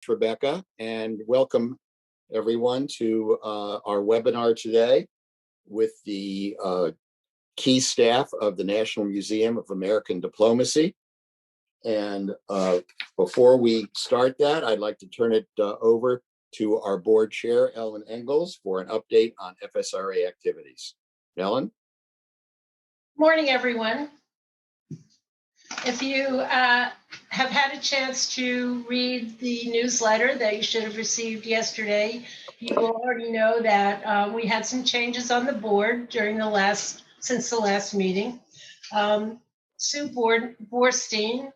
much, Rebecca, and welcome everyone to our webinar today with the key staff of the National Museum of American Diplomacy. And before we start that, I'd like to turn it over to our board chair, Ellen Engels, for an update on FSRA activities. Ellen? Morning, everyone. If you have had a chance to read the newsletter that you should have received yesterday, you will already know that we had some changes on the board since the last meeting. Sue Borstein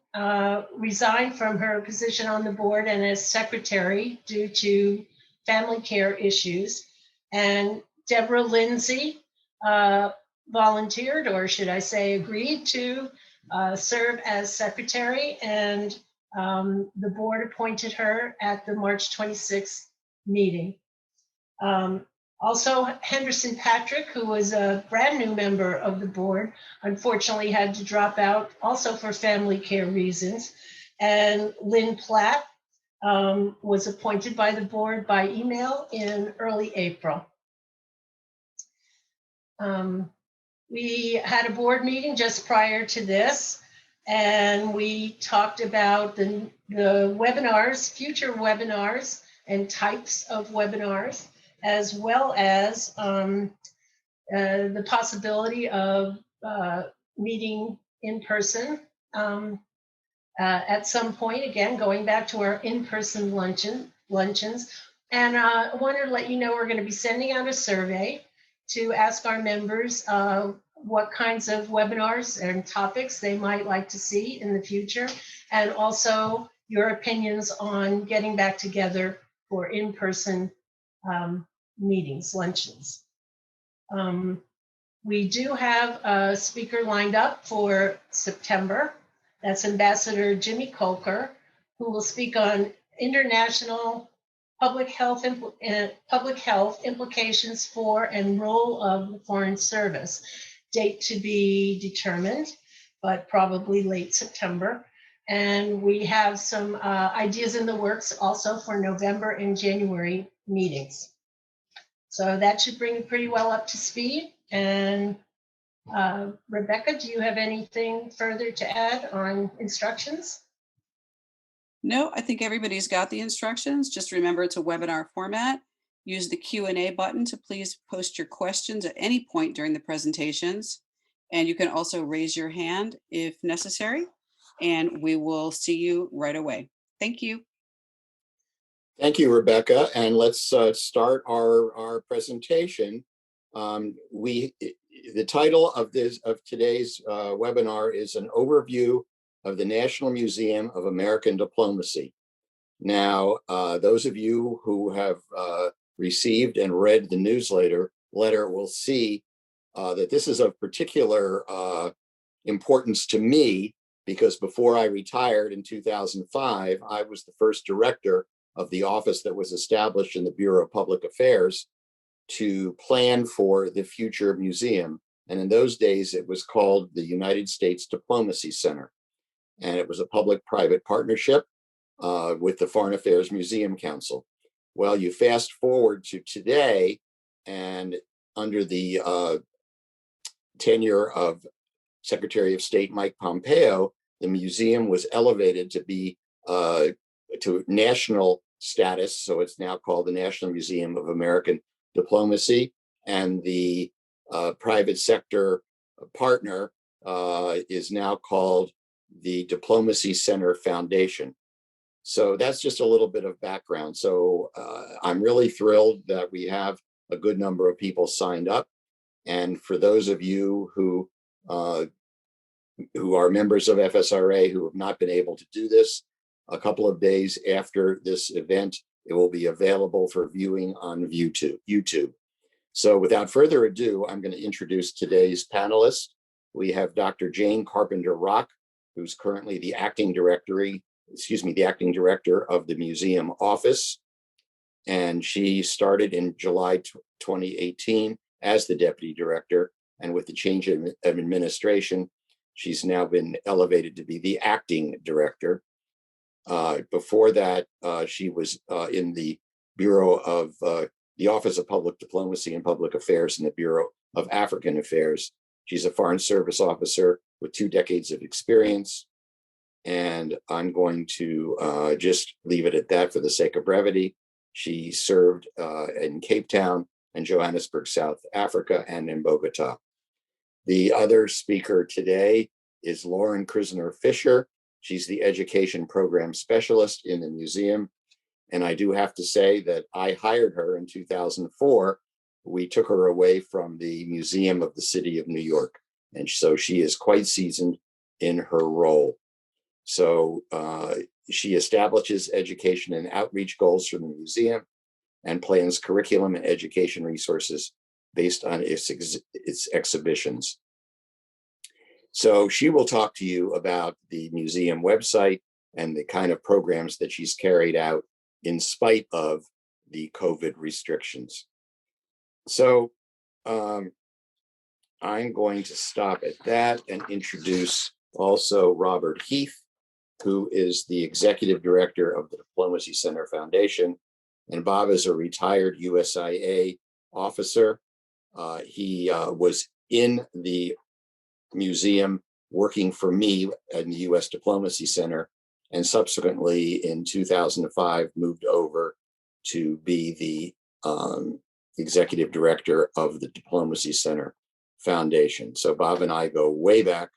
resigned from her position on the board and as secretary due to family care issues. And Deborah Lindsay volunteered, or should I say agreed to serve as secretary, and the board appointed her at the March 26th meeting. Also, Henderson Patrick, who was a brand new member of the board, unfortunately had to drop out also for family care reasons. And Lynn Platt was appointed by the board by email in early April. We had a board meeting just prior to this, and we talked about the webinars, future webinars, and types of webinars, as well as the possibility of meeting in person at some point, again, going back to our in-person luncheons. And I wanted to let you know we're going to be sending out a survey to ask our members what kinds of webinars and topics they might like to see in the future, and also your opinions on getting back together for in-person meetings, luncheons. We do have a speaker lined up for September. That's Ambassador Jimmy Colker, who will speak on international public health implications for and role of the Foreign Service. Date to be determined, but probably late September. And we have some ideas in the works also for November and January meetings. So that should bring you pretty well up to speed. And Rebecca, do you have anything further to add on instructions? No, I think everybody's got the instructions. Just remember it's a webinar format. Use the Q&A button to please post your questions at any point during the presentations. And you can also raise your hand if necessary, and we will see you right away. Thank you. Thank you, Rebecca. And let's start our presentation. The title of today's webinar is an overview of the National Museum of American Diplomacy. Now, those of you who have received and read the newsletter will see that this is of particular importance to me, because before I retired in 2005, I was the first director of the office that was established in the Bureau of Public Affairs to plan for the future museum. And in those days, it was called the United States Diplomacy Center. And it was a public-private partnership with the Foreign Affairs Museum Council. Well, you fast forward to today, and under the tenure of Secretary of State Mike Pompeo, the museum was elevated to be to national status. So it's now called the National Museum of American Diplomacy, and the private sector partner is now called the Diplomacy Center Foundation. So that's just a little bit of background. So I'm really thrilled that we have a good number of people signed up. And for those of you who are members of FSRA who have not been able to do this, a couple of days after this event, it will be available for viewing on YouTube. So without further ado, I'm going to introduce today's panelists. We have Dr. Jane Carpenter Rock, who's currently the acting director of the museum office. And she started in July 2018 as the deputy director. And with the change of administration, she's now been elevated to be the acting director. Before that, she was in the Bureau of the Office of Public Diplomacy and Public Affairs in the Bureau of African Affairs. She's a Foreign Service officer with 2 decades of experience. And I'm going to just leave it at that for the sake of brevity. She served in Cape Town and Johannesburg, South Africa, and in Bogota. The other speaker today is Lauren Christener Fisher. She's the Education Program Specialist in the museum. And I do have to say that I hired her in 2004. We took her away from the Museum of the City of New York. And so she is quite seasoned in her role. So she establishes education and outreach goals for the museum and plans curriculum and education resources based on its exhibitions. So she will talk to you about the museum website and the kind of programs that she's carried out in spite of the COVID restrictions. So I'm going to stop at that and introduce also Robert Heath, who is the executive director of the Diplomacy Center Foundation. And Bob is a retired USIA officer. He was in the museum working for me at the US Diplomacy Center, and subsequently in 2005 moved over to be the executive director of the Diplomacy Center Foundation. So Bob and I go way back,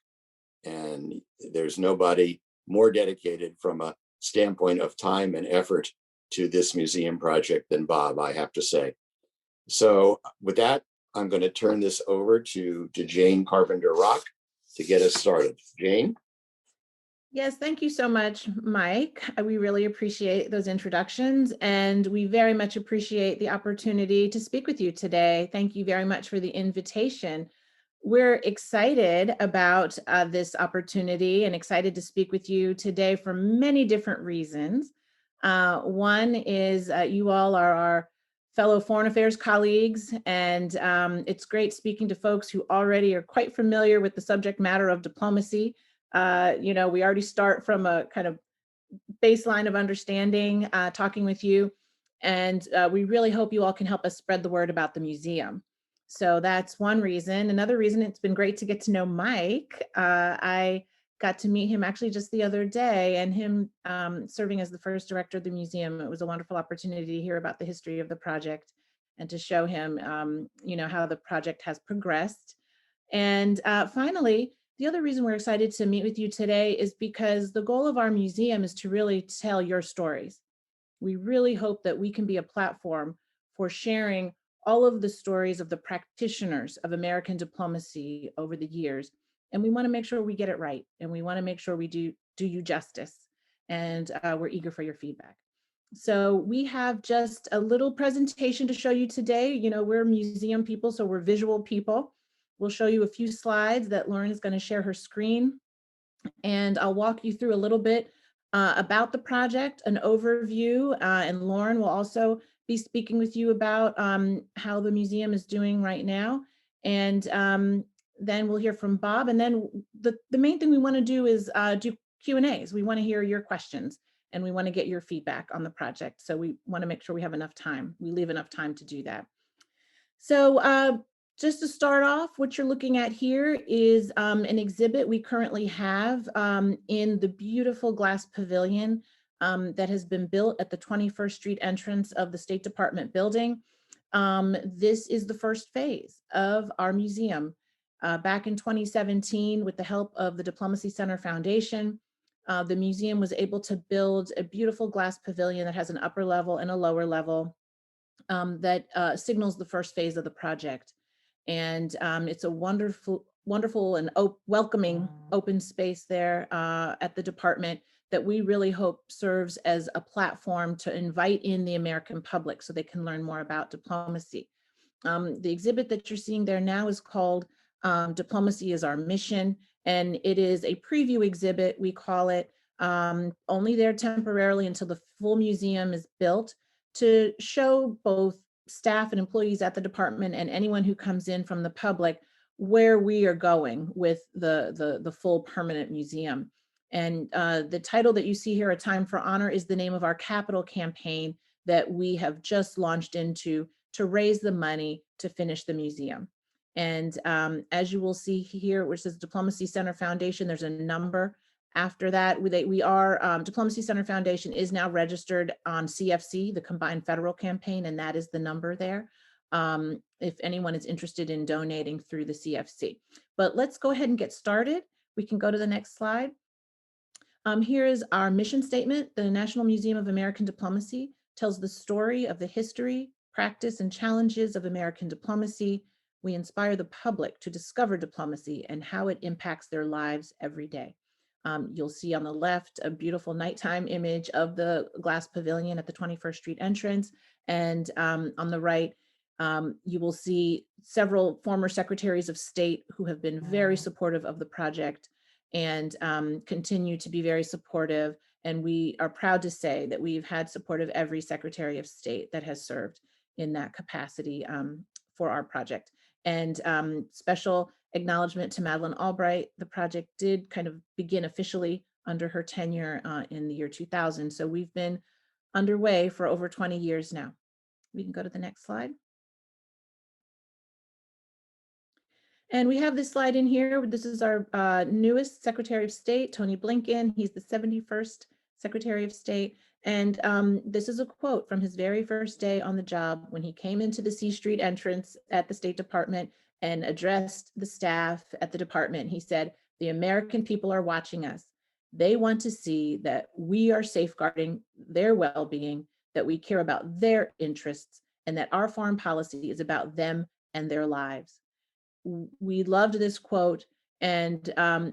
and there's nobody more dedicated from a standpoint of time and effort to this museum project than Bob, I have to say. So with that, I'm going to turn this over to Jane Carpenter Rock to get us started. Jane? Yes, thank you so much, Mike. We really appreciate those introductions, and we very much appreciate the opportunity to speak with you today. Thank you very much for the invitation. We're excited about this opportunity and excited to speak with you today for many different reasons. One is you all are our fellow foreign affairs colleagues, and it's great speaking to folks who already are quite familiar with the subject matter of diplomacy. We already start from a kind of baseline of understanding, talking with you, and we really hope you all can help us spread the word about the museum. So that's one reason. Another reason, it's been great to get to know Mike. I got to meet him actually just the other day, and him serving as the first director of the museum. It was a wonderful opportunity to hear about the history of the project and to show him, how the project has progressed. And finally, the other reason we're excited to meet with you today is because the goal of our museum is to really tell your stories. We really hope that we can be a platform for sharing all of the stories of the practitioners of American diplomacy over the years. And we want to make sure we get it right. And we want to make sure we do you justice. And we're eager for your feedback. So we have just a little presentation to show you today. We're museum people, so we're visual people. We'll show you a few slides that Lauren is going to share her screen. And I'll walk you through a little bit about the project, an overview, and Lauren will also be speaking with you about how the museum is doing right now. And then we'll hear from Bob. And then the main thing we want to do is do Q&As. We want to hear your questions and we want to get your feedback on the project. So we want to make sure we have enough time. We leave enough time to do that. So just to start off, what you're looking at here is an exhibit we currently have in the beautiful glass pavilion that has been built at the 21st Street entrance of the State Department building. This is the first phase of our museum. Back in 2017, with the help of the Diplomacy Center Foundation, the museum was able to build a beautiful glass pavilion that has an upper level and a lower level that signals the first phase of the project. And it's a wonderful and welcoming open space there at the department that we really hope serves as a platform to invite in the American public so they can learn more about diplomacy. The exhibit that you're seeing there now is called Diplomacy is Our Mission, and it is a preview exhibit, we call it, only there temporarily until the full museum is built, to show both staff and employees at the department and anyone who comes in from the public where we are going with the full permanent museum. And the title that you see here, A Time for Honor, is the name of our capital campaign that we have just launched into to raise the money to finish the museum. And as you will see here, which says Diplomacy Center Foundation, there's a number after that. Diplomacy Center Foundation is now registered on CFC, the Combined Federal Campaign, and that is the number there. If anyone is interested in donating through the CFC. But let's go ahead and get started. We can go to the next slide. Here is our mission statement. The National Museum of American Diplomacy tells the story of the history, practice, and challenges of American diplomacy. We inspire the public to discover diplomacy and how it impacts their lives every day. You'll see on the left a beautiful nighttime image of the glass pavilion at the 21st Street entrance. And on the right, you will see several former secretaries of state who have been very supportive of the project and continue to be very supportive. And we are proud to say that we've had support of every Secretary of State that has served in that capacity for our project. And special acknowledgement to Madeleine Albright. The project did kind of begin officially under her tenure in the year 2000. So we've been underway for over 20 years now. We can go to the next slide. And we have this slide in here. This is our newest Secretary of State, Tony Blinken. He's the 71st Secretary of State. And this is a quote from his very first day on the job when he came into the C Street entrance at the State Department and addressed the staff at the department. He said, "The American people are watching us. They want to see that we are safeguarding their well-being, that we care about their interests, and that our foreign policy is about them and their lives." We loved this quote, and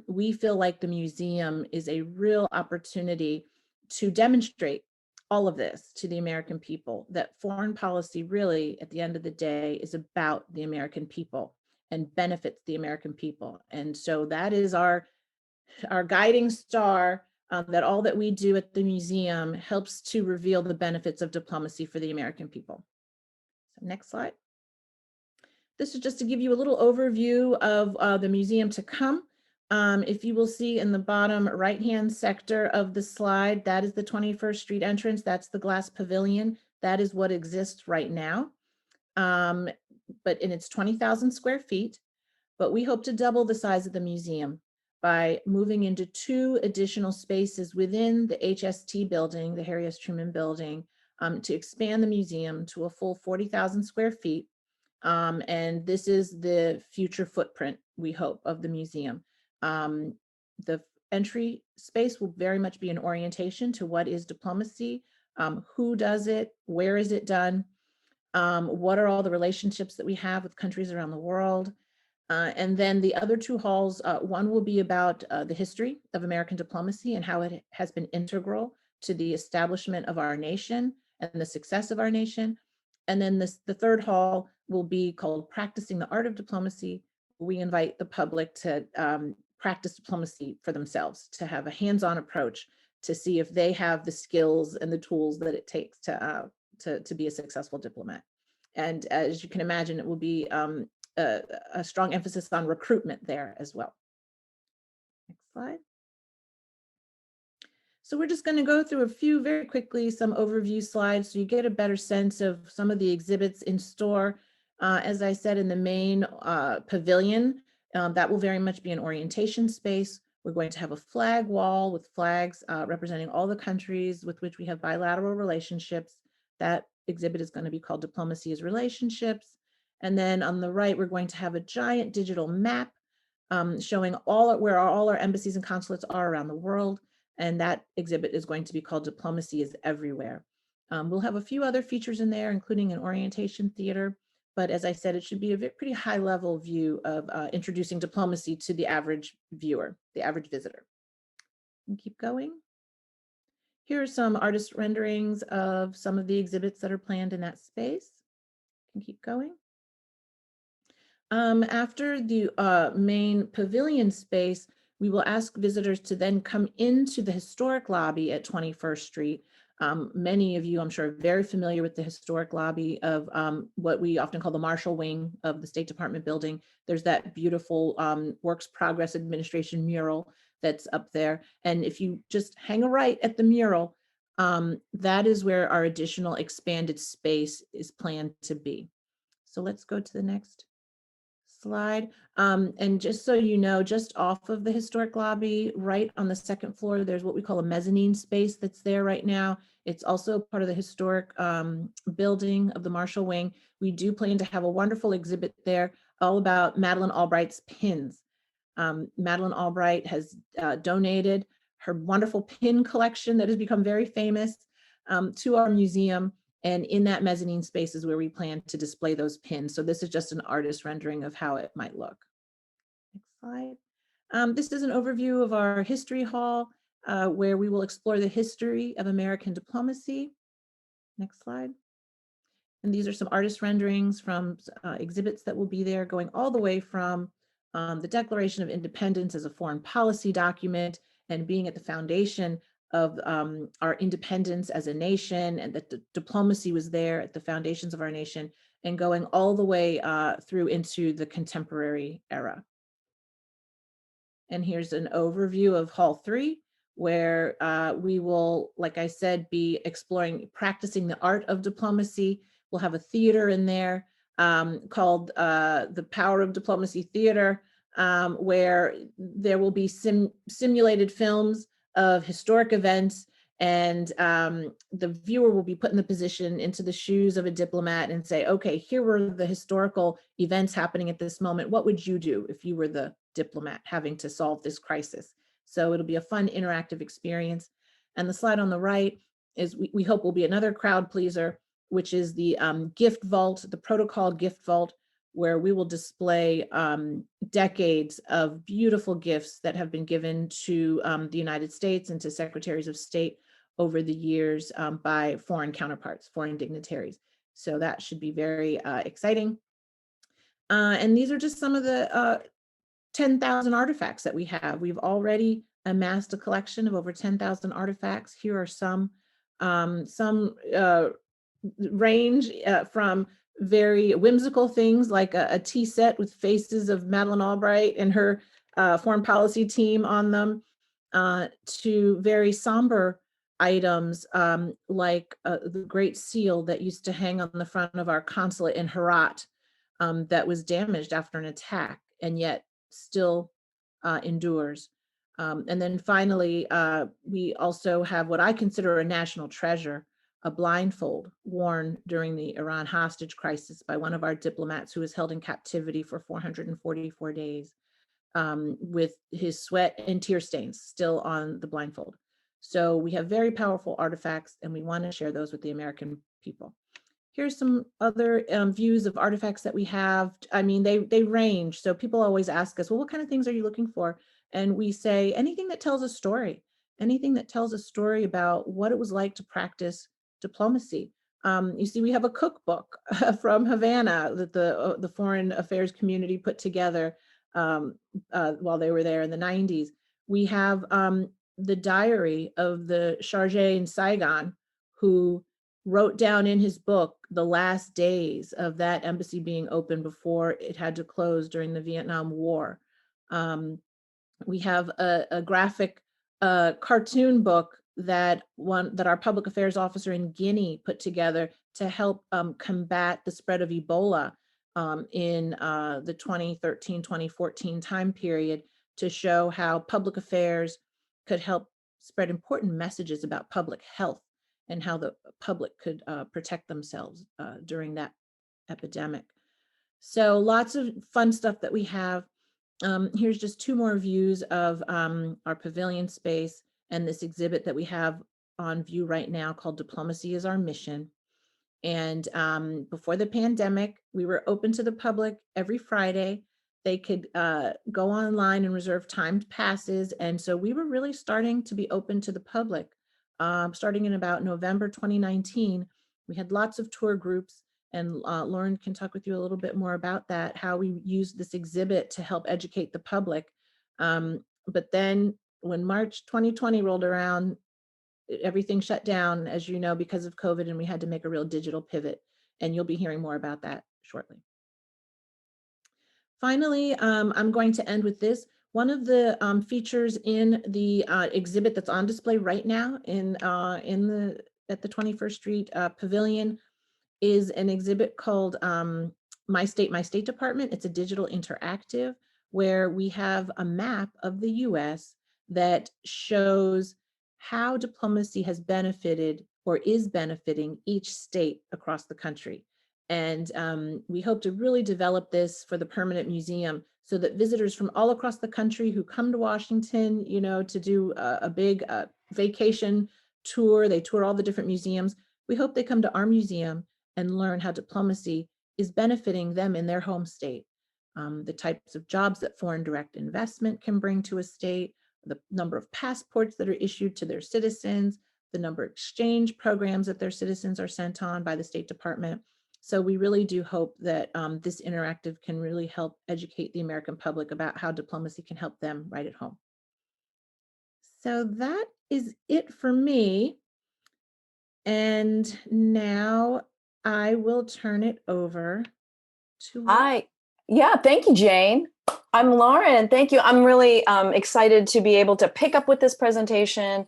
we feel like the museum is a real opportunity to demonstrate all of this to the American people, that foreign policy really, at the end of the day, is about the American people and benefits the American people. And so that is our guiding star, that all that we do at the museum helps to reveal the benefits of diplomacy for the American people. So next slide. This is just to give you a little overview of the museum to come. If you will see in the bottom right-hand sector of the slide, that is the 21st Street entrance. That's the glass pavilion. That is what exists right now. And it's 20,000 square feet, but we hope to double the size of the museum by moving into 2 additional spaces within the HST building, the Harry S. Truman building, to expand the museum to a full 40,000 square feet. And this is the future footprint, we hope, of the museum. The entry space will very much be an orientation to what is diplomacy, who does it, where is it done, what are all the relationships that we have with countries around the world. And then the other 2 halls, one will be about the history of American diplomacy and how it has been integral to the establishment of our nation and the success of our nation. And then the 3rd hall will be called Practicing the Art of Diplomacy. We invite the public to practice diplomacy for themselves, to have a hands-on approach, to see if they have the skills and the tools that it takes to be a successful diplomat. And as you can imagine, it will be a strong emphasis on recruitment there as well. Next slide. So we're just going to go through a few very quickly, some overview slides so you get a better sense of some of the exhibits in store. As I said, in the main pavilion, that will very much be an orientation space. We're going to have a flag wall with flags representing all the countries with which we have bilateral relationships. That exhibit is going to be called Diplomacy as Relationships. And then on the right, we're going to have a giant digital map showing where all our embassies and consulates are around the world. And that exhibit is going to be called Diplomacy is Everywhere. We'll have a few other features in there, including an orientation theater. But as I said, it should be a pretty high level view of introducing diplomacy to the average viewer, the average visitor. And keep going. Here are some artist renderings of some of the exhibits that are planned in that space. And keep going. After the main pavilion space, we will ask visitors to then come into the historic lobby at 21st Street, Many of you, I'm sure, are very familiar with the historic lobby of what we often call the Marshall Wing of the State Department building. There's that beautiful Works Progress Administration mural that's up there. And if you just hang a right at the mural, that is where our additional expanded space is planned to be. So let's go to the next slide. And just so you know, just off of the historic lobby, right on the second floor, there's what we call a mezzanine space that's there right now. It's also part of the historic building of the Marshall Wing. We do plan to have a wonderful exhibit there all about Madeleine Albright's pins. Madeleine Albright has donated her wonderful pin collection that has become very famous to our museum. And in that mezzanine space is where we plan to display those pins. So this is just an artist rendering of how it might look. Next slide. This is an overview of our history hall, where we will explore the history of American diplomacy. Next slide. And these are some artist renderings from exhibits that will be there, going all the way from the Declaration of Independence as a foreign policy document and being at the foundation of our independence as a nation, and that the diplomacy was there at the foundations of our nation, and going all the way through into the contemporary era. And here's an overview of Hall 3, where we will, like I said, be exploring practicing the art of diplomacy. We'll have a theater in there called the Power of Diplomacy Theater, where there will be simulated films of historic events, and the viewer will be put in the position into the shoes of a diplomat and say, okay, here were the historical events happening at this moment. What would you do if you were the diplomat having to solve this crisis? So it'll be a fun interactive experience. And the slide on the right is, we hope, will be another crowd pleaser, which is the gift vault, the protocol gift vault, where we will display decades of beautiful gifts that have been given to the United States and to secretaries of state over the years by foreign counterparts, foreign dignitaries. So that should be very exciting. And these are just some of the 10,000 artifacts that we have. We've already amassed a collection of over 10,000 artifacts. Here are some range from very whimsical things like a tea set with faces of Madeleine Albright and her foreign policy team on them, to very somber items like the Great Seal that used to hang on the front of our consulate in Herat, that was damaged after an attack and yet still endures. And then finally, we also have what I consider a national treasure, a blindfold worn during the Iran hostage crisis by one of our diplomats who was held in captivity for 444 days, with his sweat and tear stains still on the blindfold. So we have very powerful artifacts, and we want to share those with the American people. Here's some other views of artifacts that we have. I mean, they range. So people always ask us, well, what kind of things are you looking for? And we say anything that tells a story, anything that tells a story about what it was like to practice diplomacy. You see, we have a cookbook from Havana that the foreign affairs community put together while they were there in the 90s. We have the diary of the chargé in Saigon, who wrote down in his book the last days of that embassy being open before it had to close during the Vietnam War. We have a graphic cartoon book that our public affairs officer in Guinea put together to help combat the spread of Ebola in the 2013-2014 time period, to show how public affairs could help spread important messages about public health and how the public could protect themselves during that epidemic. So lots of fun stuff that we have. Here's just two more views of our pavilion space and this exhibit that we have on view right now called Diplomacy is Our Mission. And before the pandemic, we were open to the public every Friday. They could go online and reserve timed passes. And so we were really starting to be open to the public. Starting in about November 2019, we had lots of tour groups, and Lauren can talk with you a little bit more about that, how we used this exhibit to help educate the public. But then when March 2020 rolled around, everything shut down, as you know, because of COVID, and we had to make a real digital pivot. And you'll be hearing more about that shortly. Finally, I'm going to end with this. One of the features in the exhibit that's on display right now at the 21st Street Pavilion is an exhibit called My State, My State Department. It's a digital interactive where we have a map of the US that shows how diplomacy has benefited or is benefiting each state across the country. And we hope to really develop this for the permanent museum so that visitors from all across the country who come to Washington, you know, to do a big vacation tour, they tour all the different museums. We hope they come to our museum and learn how diplomacy is benefiting them in their home state. The types of jobs that foreign direct investment can bring to a state, the number of passports that are issued to their citizens, the number of exchange programs that their citizens are sent on by the State Department. So we really do hope that this interactive can really help educate the American public about how diplomacy can help them right at home. So that is it for me. And now I will turn it over to Yeah, thank you, Jane. I'm Lauren. Thank you. I'm really excited to be able to pick up with this presentation.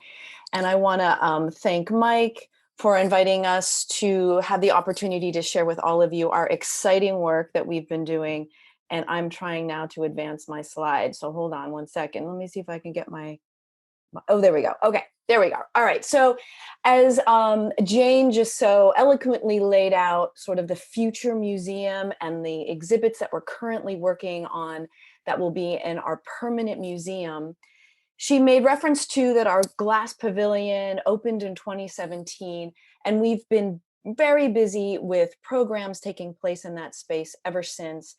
And I want to thank Mike for inviting us to have the opportunity to share with all of you our exciting work that we've been doing. And I'm trying now to advance my slide. So hold on one second. Let me see if I can get oh, there we go. Okay, there we go. All right. So as Jane just so eloquently laid out sort of the future museum and the exhibits that we're currently working on that will be in our permanent museum, she made reference to that our glass pavilion opened in 2017, and we've been very busy with programs taking place in that space ever since.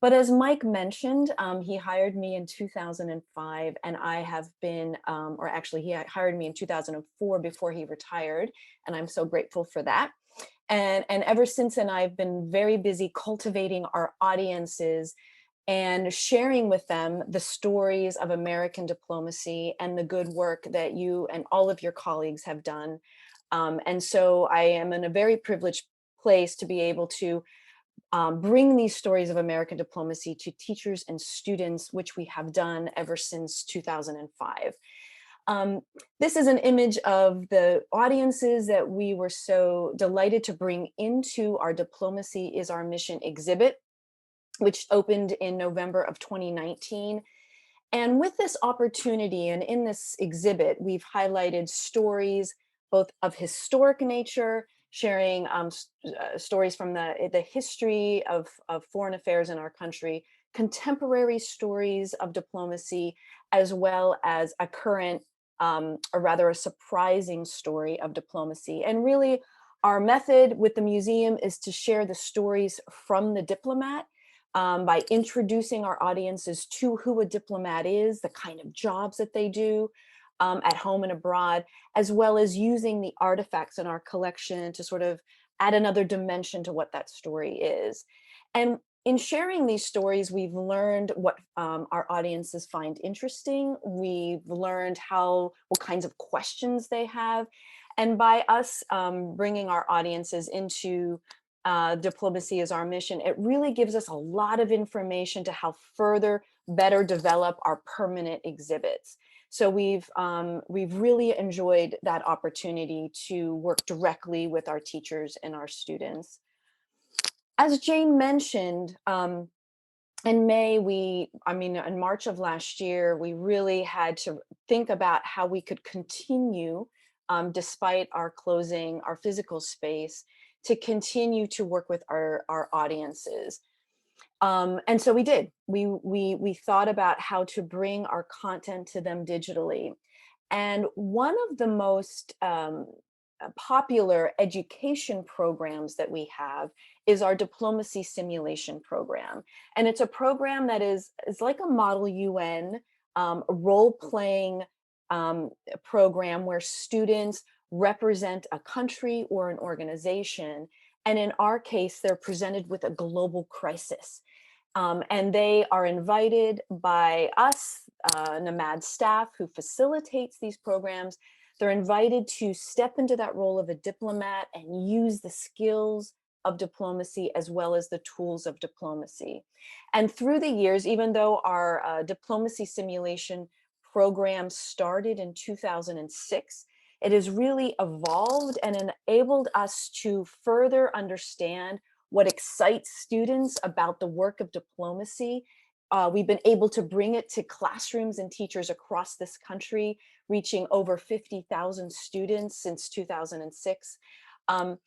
But as Mike mentioned, he hired me in 2005, and I have been, or actually he hired me in 2004 before he retired, and I'm so grateful for that. And ever since then, I've been very busy cultivating our audiences and sharing with them the stories of American diplomacy and the good work that you and all of your colleagues have done. And so I am in a very privileged place to be able to bring these stories of American diplomacy to teachers and students, which we have done ever since 2005. This is an image of the audiences that we were so delighted to bring into our Diplomacy is Our Mission exhibit, which opened in November of 2019. And with this opportunity and in this exhibit, we've highlighted stories both of historic nature, sharing stories from the history of foreign affairs in our country, contemporary stories of diplomacy, as well as a current, or rather a surprising story of diplomacy. And really, our method with the museum is to share the stories from the diplomat by introducing our audiences to who a diplomat is, the kind of jobs that they do at home and abroad, as well as using the artifacts in our collection to sort of add another dimension to what that story is. And in sharing these stories, we've learned what our audiences find interesting. We've learned what kinds of questions they have. And by us bringing our audiences into Diplomacy is Our Mission, it really gives us a lot of information to how better develop our permanent exhibits. So we've really enjoyed that opportunity to work directly with our teachers and our students. As Jane mentioned, in in March of last year, we really had to think about how we could continue, despite our closing our physical space, to continue to work with our audiences. And so we did. We thought about how to bring our content to them digitally. And one of the most popular education programs that we have is our Diplomacy Simulation Program. And it's a program that is like a Model UN role-playing program where students represent a country or an organization. And in our case, they're presented with a global crisis. And they are invited by us, NAMAD staff who facilitates these programs. They're invited to step into that role of a diplomat and use the skills of diplomacy as well as the tools of diplomacy. And through the years, even though our diplomacy simulation program started in 2006, it has really evolved and enabled us to further understand what excites students about the work of diplomacy. We've been able to bring it to classrooms and teachers across this country, reaching over 50,000 students since 2006. And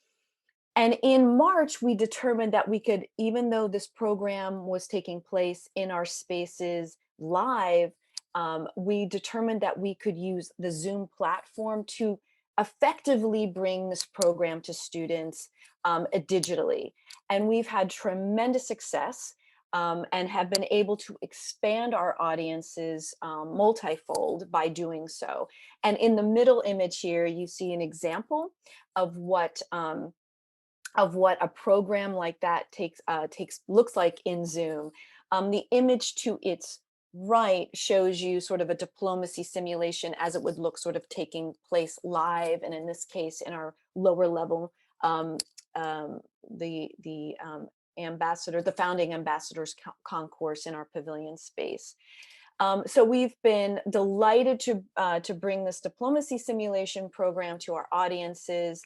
in March, we determined that we could, even though this program was taking place in our spaces live, we determined that we could use the Zoom platform to effectively bring this program to students digitally. And we've had tremendous success and have been able to expand our audiences multifold by doing so. And in the middle image here, you see an example of what a program like that looks like in Zoom. The image to its right shows you sort of a diplomacy simulation as it would look sort of taking place live, and in this case, in our lower level, the founding ambassadors concourse in our Pavilion space. So we've been delighted to bring this diplomacy simulation program to our audiences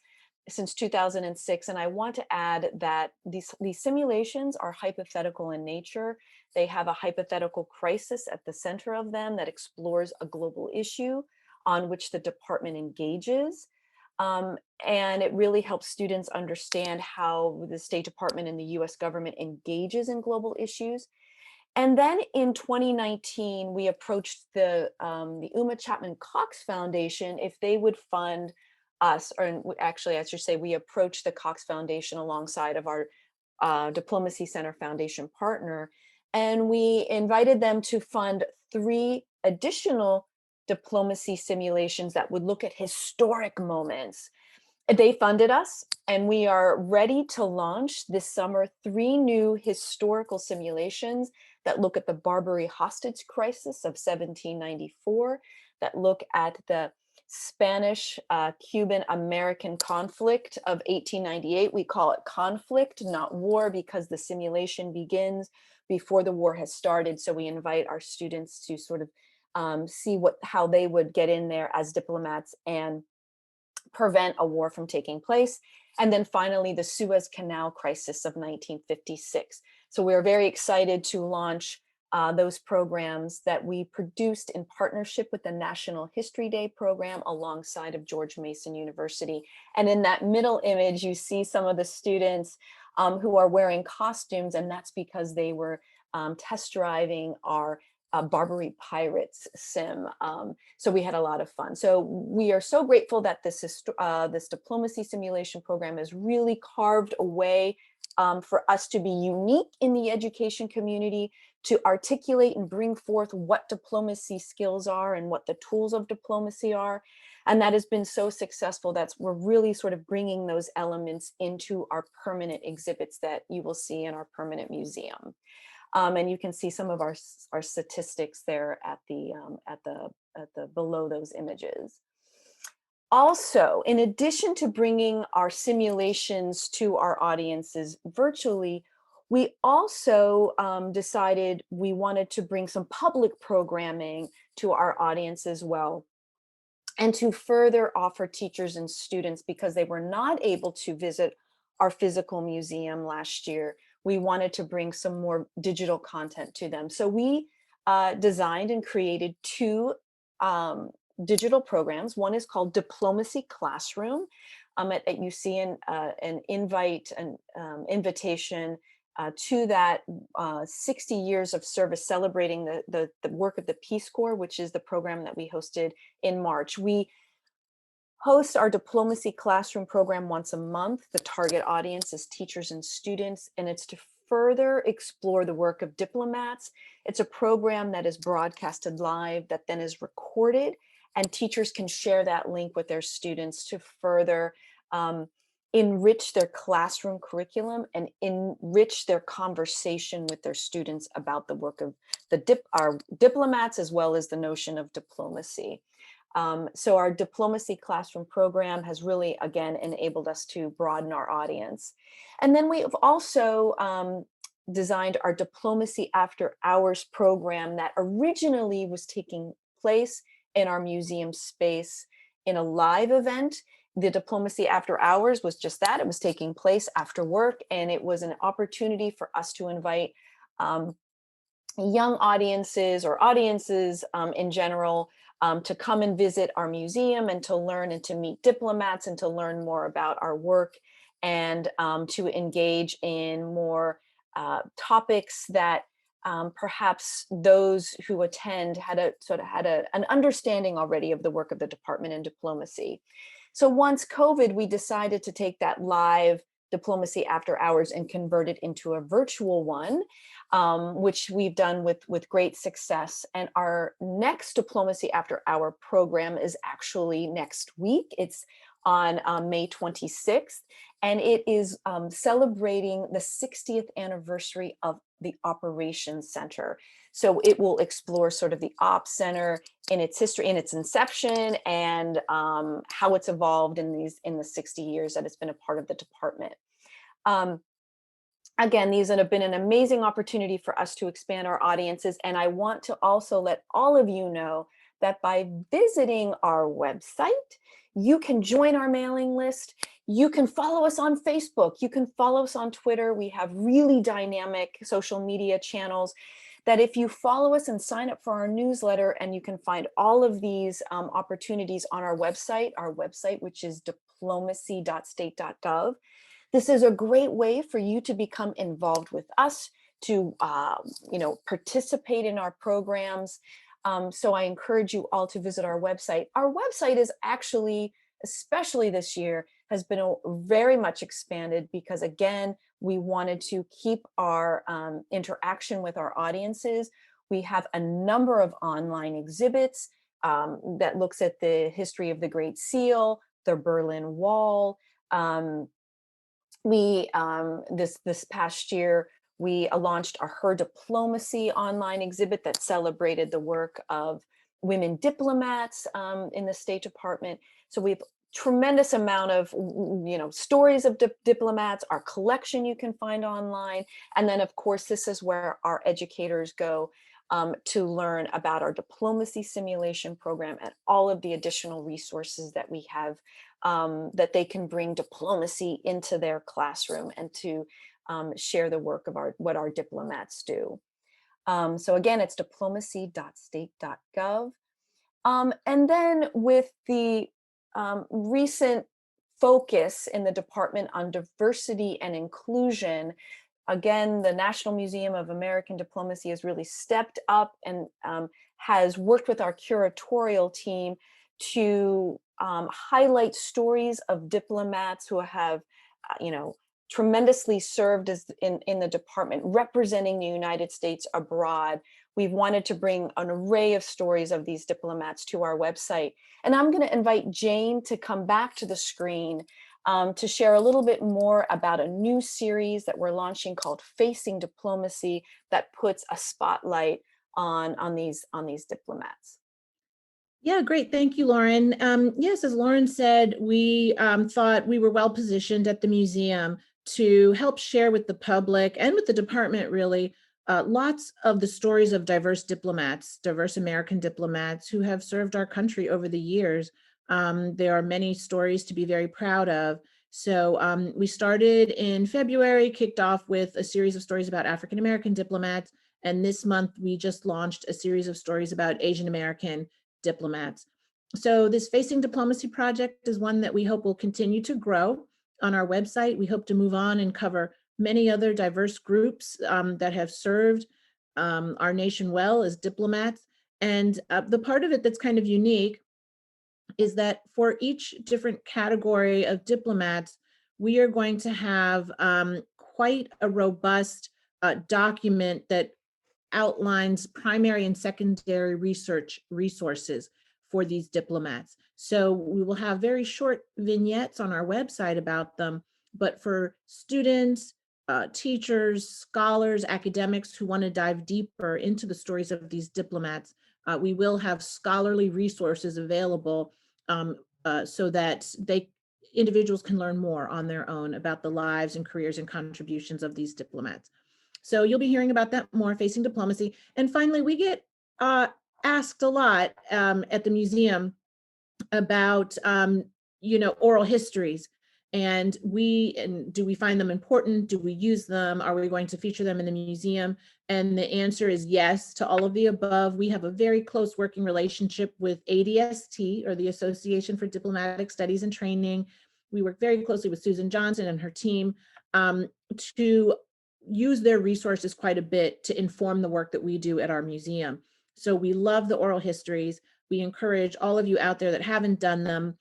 since 2006. And I want to add that these simulations are hypothetical in nature. They have a hypothetical crisis at the center of them that explores a global issue on which the department engages. And it really helps students understand how the State Department and the US government engages in global issues. And then in 2019, we approached the Uma Chapman Cox Foundation if they would fund us, or actually, I should say, we approached the Cox Foundation alongside of our Diplomacy Center Foundation partner, and we invited them to fund 3 additional diplomacy simulations that would look at historic moments. They funded us, and we are ready to launch this summer 3 new historical simulations that look at the Barbary hostage crisis of 1794, that look at the Spanish-Cuban-American conflict of 1898. We call it conflict, not war, because the simulation begins before the war has started. So we invite our students to sort of see how they would get in there as diplomats and prevent a war from taking place. And then finally, the Suez Canal crisis of 1956. So we're very excited to launch those programs that we produced in partnership with the National History Day program alongside of George Mason University. And in that middle image, you see some of the students who are wearing costumes, and that's because they were test driving our Barbary Pirates sim. So we had a lot of fun. So we are so grateful that this diplomacy simulation program has really carved a way for us to be unique in the education community, to articulate and bring forth what diplomacy skills are and what the tools of diplomacy are. And that has been so successful that we're really sort of bringing those elements into our permanent exhibits that you will see in our permanent museum. And you can see some of our statistics there at the below those images. Also, in addition to bringing our simulations to our audiences virtually, we also decided we wanted to bring some public programming to our audience as well, and to further offer teachers and students, because they were not able to visit our physical museum last year, we wanted to bring some more digital content to them. So we designed and created 2 digital programs. One is called Diplomacy Classroom. You see an invitation to that 60 years of service celebrating the work of the Peace Corps, which is the program that we hosted in March. We host our Diplomacy Classroom program once a month. The target audience is teachers and students, and it's to further explore the work of diplomats. It's a program that is broadcasted live, that then is recorded, and teachers can share that link with their students to further enrich their classroom curriculum and enrich their conversation with their students about the work of our diplomats, as well as the notion of diplomacy. So our diplomacy classroom program has really, again, enabled us to broaden our audience. And then we have also designed our Diplomacy After Hours program that originally was taking place in our museum space in a live event. The Diplomacy After Hours was just that. It was taking place after work, and it was an opportunity for us to invite young audiences or audiences in general to come and visit our museum and to learn and to meet diplomats and to learn more about our work and to engage in more topics that perhaps those who attend had an understanding already of the work of the department in diplomacy. So once COVID, we decided to take that live Diplomacy After Hours and convert it into a virtual one, which we've done with great success. And our next Diplomacy After Hour program is actually next week. It's on May 26th, and it is celebrating the 60th anniversary of the Operations Center. So it will explore sort of the Ops Center in its history, in its inception, and how it's evolved in the 60 years that it's been a part of the department. Again, these have been an amazing opportunity for us to expand our audiences. And I want to also let all of you know that by visiting our website, you can join our mailing list. You can follow us on Facebook. You can follow us on Twitter. We have really dynamic social media channels that if you follow us and sign up for our newsletter, and you can find all of these opportunities on our website, which is diplomacy.state.gov. This is a great way for you to become involved with us, to participate in our programs. So I encourage you all to visit our website. Our website is actually, especially this year, has been very much expanded because, again, we wanted to keep our interaction with our audiences. We have a number of online exhibits that looks at the history of the Great Seal, the Berlin Wall. This past year, we launched our Her Diplomacy online exhibit that celebrated the work of women diplomats in the State Department. So we have tremendous amount of stories of diplomats. Our collection you can find online, and then of course this is where our educators go to learn about our diplomacy simulation program and all of the additional resources that we have that they can bring diplomacy into their classroom and to share the work of what our diplomats do. So again, it's diplomacy.state.gov. And then with the recent focus in the department on diversity and inclusion, again, the National Museum of American Diplomacy has really stepped up and has worked with our curatorial team to highlight stories of diplomats who have, tremendously served as in the department, representing the United States abroad. We've wanted to bring an array of stories of these diplomats to our website. And I'm going to invite Jane to come back to the screen to share a little bit more about a new series that we're launching called Facing Diplomacy that puts a spotlight on these diplomats. Yeah, great. Thank you, Lauren. Yes, as Lauren said, we thought we were well positioned at the museum to help share with the public and with the department, really, lots of the stories of diverse diplomats, diverse American diplomats who have served our country over the years. There are many stories to be very proud of. So we started in February, kicked off with a series of stories about African American diplomats. And this month, we just launched a series of stories about Asian American diplomats. So this Facing Diplomacy project is one that we hope will continue to grow on our website. We hope to move on and cover many other diverse groups that have served our nation well as diplomats. And the part of it that's kind of unique is that for each different category of diplomats, we are going to have quite a robust document that outlines primary and secondary research resources for these diplomats. So we will have very short vignettes on our website about them, but for students, teachers, scholars, academics who want to dive deeper into the stories of these diplomats, We will have scholarly resources available so that individuals can learn more on their own about the lives and careers and contributions of these diplomats. So you'll be hearing about that more, Facing Diplomacy. And finally, we get asked a lot at the museum about oral histories, and do we find them important? Do we use them? Are we going to feature them in the museum? And the answer is yes to all of the above. We have a very close working relationship with ADST, or the Association for Diplomatic Studies and Training. We work very closely with Susan Johnson and her team to use their resources quite a bit to inform the work that we do at our museum. So we love the oral histories. We encourage all of you out there that haven't done them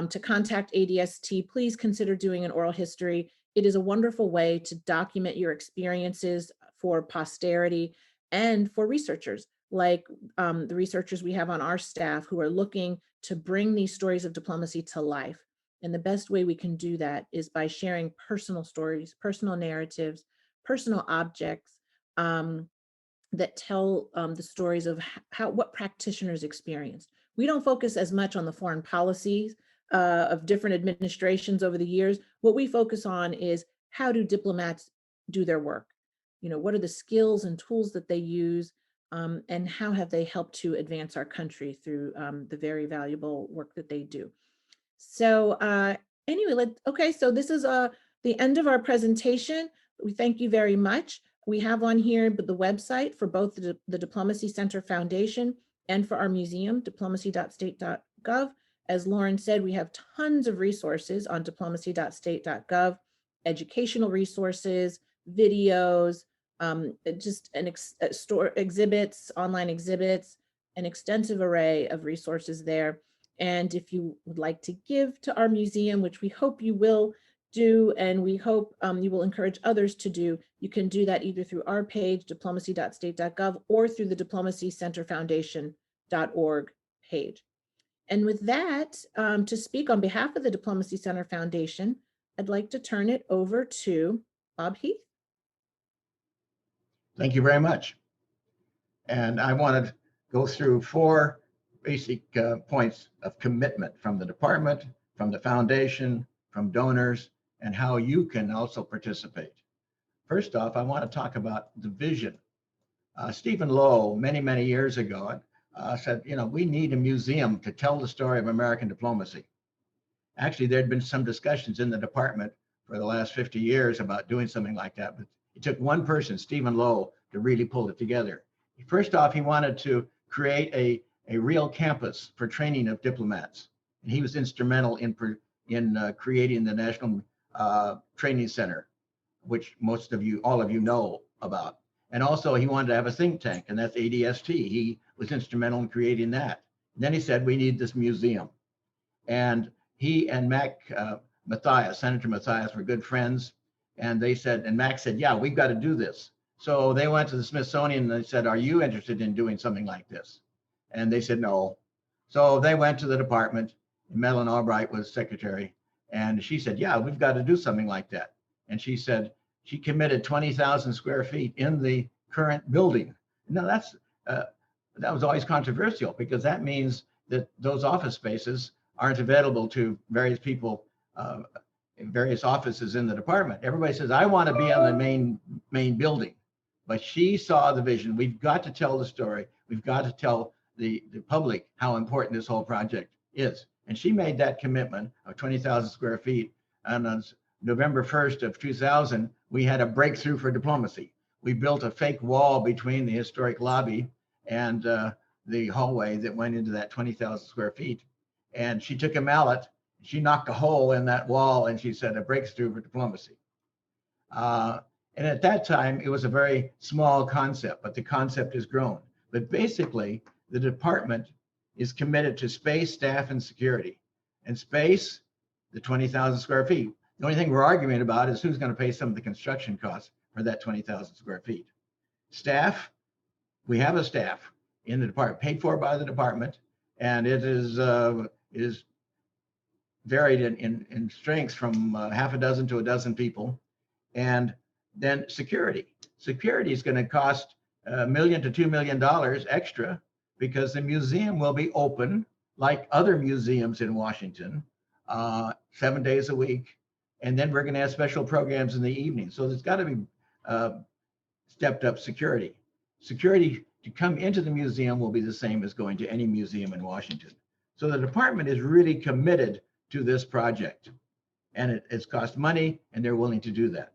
to contact ADST. Please consider doing an oral history. It is a wonderful way to document your experiences for posterity and for researchers, like the researchers we have on our staff who are looking to bring these stories of diplomacy to life. And the best way we can do that is by sharing personal stories, personal narratives, personal objects that tell the stories of what practitioners experienced. We don't focus as much on the foreign policies of different administrations over the years. What we focus on is, how do diplomats do their work? What are the skills and tools that they use, and how have they helped to advance our country through the very valuable work that they do? So anyway, okay, so this is the end of our presentation. We thank you very much. We have on here the website for both the Diplomacy Center Foundation and for our museum, diplomacy.state.gov. As Lauren said, we have tons of resources on diplomacy.state.gov, educational resources, videos, just exhibits, online exhibits, an extensive array of resources there. And if you would like to give to our museum, which we hope you will do, and we hope you will encourage others to do, you can do that either through our page, diplomacy.state.gov, or through the Diplomacy Center Foundation.org page. And with that, to speak on behalf of the Diplomacy Center Foundation, I'd like to turn it over to Bob Heath. Thank you very much. And I want to go through 4 basic points of commitment from the department, from the foundation, from donors, and how you can also participate. First off, I want to talk about the vision. Stephen Lowe, many, many years ago, said, we need a museum to tell the story of American diplomacy. Actually, there'd been some discussions in the department for the last 50 years about doing something like that, but it took one person, Stephen Lowe, to really pull it together. First off, he wanted to create a real campus for training of diplomats, and he was instrumental in creating the National Training Center, which all of you know about. And also he wanted to have a think tank, and that's ADST. He was instrumental in creating that. And then he said, we need this museum. And he and Senator Mathias were good friends. And Mac said, yeah, we've got to do this. So they went to the Smithsonian and they said, are you interested in doing something like this? And they said, no. So they went to the department, and Madeleine Albright was secretary. And she said, yeah, we've got to do something like that. And she said, she committed 20,000 square feet in the current building. Now that was always controversial, because that means that those office spaces aren't available to various people in various offices in the department. Everybody says, I want to be on the main building. But she saw the vision. We've got to tell the story. We've got to tell the public how important this whole project is. And she made that commitment of 20,000 square feet. And on November 1st of 2000, we had a breakthrough for diplomacy. We built a fake wall between the historic lobby and the hallway that went into that 20,000 square feet. And she took a mallet, she knocked a hole in that wall, and she said, a breakthrough for diplomacy. And at that time, it was a very small concept, but the concept has grown. But basically, the department is committed to space, staff, and security. And space, the 20,000 square feet. The only thing we're arguing about is who's going to pay some of the construction costs for that 20,000 square feet. Staff, we have a staff in the department, paid for by the department, and it is varied in strengths from half a dozen to a dozen people. And then security. Security is going to cost $1 million to $2 million extra because the museum will be open like other museums in Washington, 7 days a week. And then we're going to have special programs in the evening. So there's got to be stepped up security. Security to come into the museum will be the same as going to any museum in Washington. So the department is really committed to this project, and it's cost money, and they're willing to do that.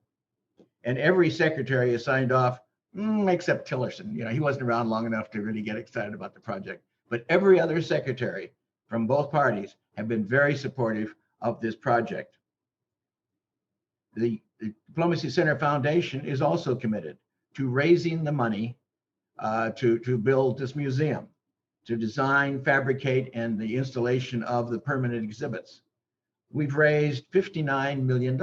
And every secretary has signed off, except Tillerson. You know, he wasn't around long enough to really get excited about the project. But every other secretary from both parties have been very supportive of this project. The Diplomacy Center Foundation is also committed to raising the money to build this museum, to design, fabricate, and the installation of the permanent exhibits. We've raised $59 million.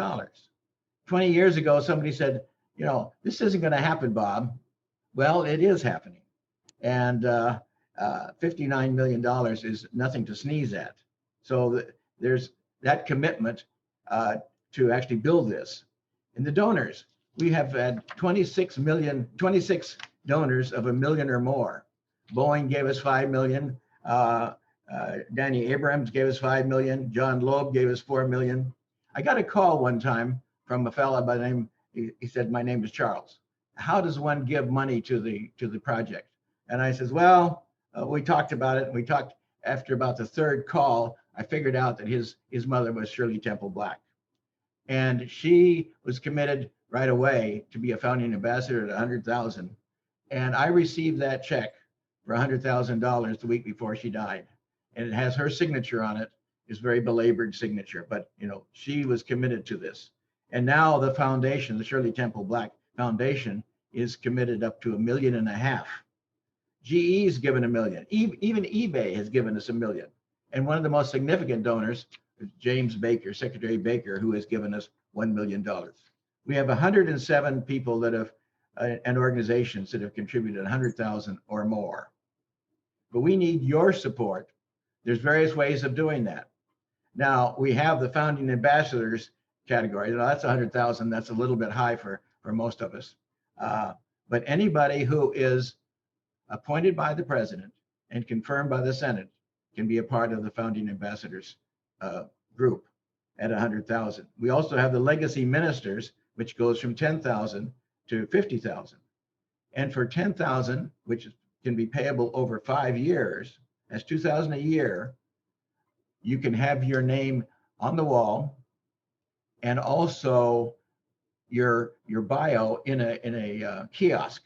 20 years ago, somebody said, you know, this isn't going to happen, Bob. Well, it is happening. And $59 million is nothing to sneeze at. So there's that commitment to actually build this. And the donors, we have had 26 donors of $1 million or more. Boeing gave us $5 million. Danny Abrams gave us $5 million. John Loeb gave us $4 million. I got a call one time from a fellow by the name, he said, my name is Charles. How does one give money to the project? And I says, well, we talked about it. And we talked after about the third call, I figured out that his mother was Shirley Temple Black. And she was committed right away to be a founding ambassador at $100,000. And I received that check for $100,000 the week before she died. And it has her signature on it. It's very belabored signature, but you know, she was committed to this. And now the foundation, the Shirley Temple Black Foundation, is committed up to $1.5 million. GE's given $1 million. Even eBay has given us $1 million. And one of the most significant donors is James Baker, Secretary Baker, who has given us $1 million. We have 107 people that have and organizations that have contributed 100,000 or more. But we need your support. There's various ways of doing that. Now we have the founding ambassadors category. Now that's 100,000. That's a little bit high for most of us. But anybody who is appointed by the president and confirmed by the Senate can be a part of the founding ambassadors group at 100,000. We also have the legacy ministers, which goes from 10,000 to 50,000. And for 10,000, which can be payable over 5 years, that's 2,000 a year, you can have your name on the wall and also your bio in a kiosk.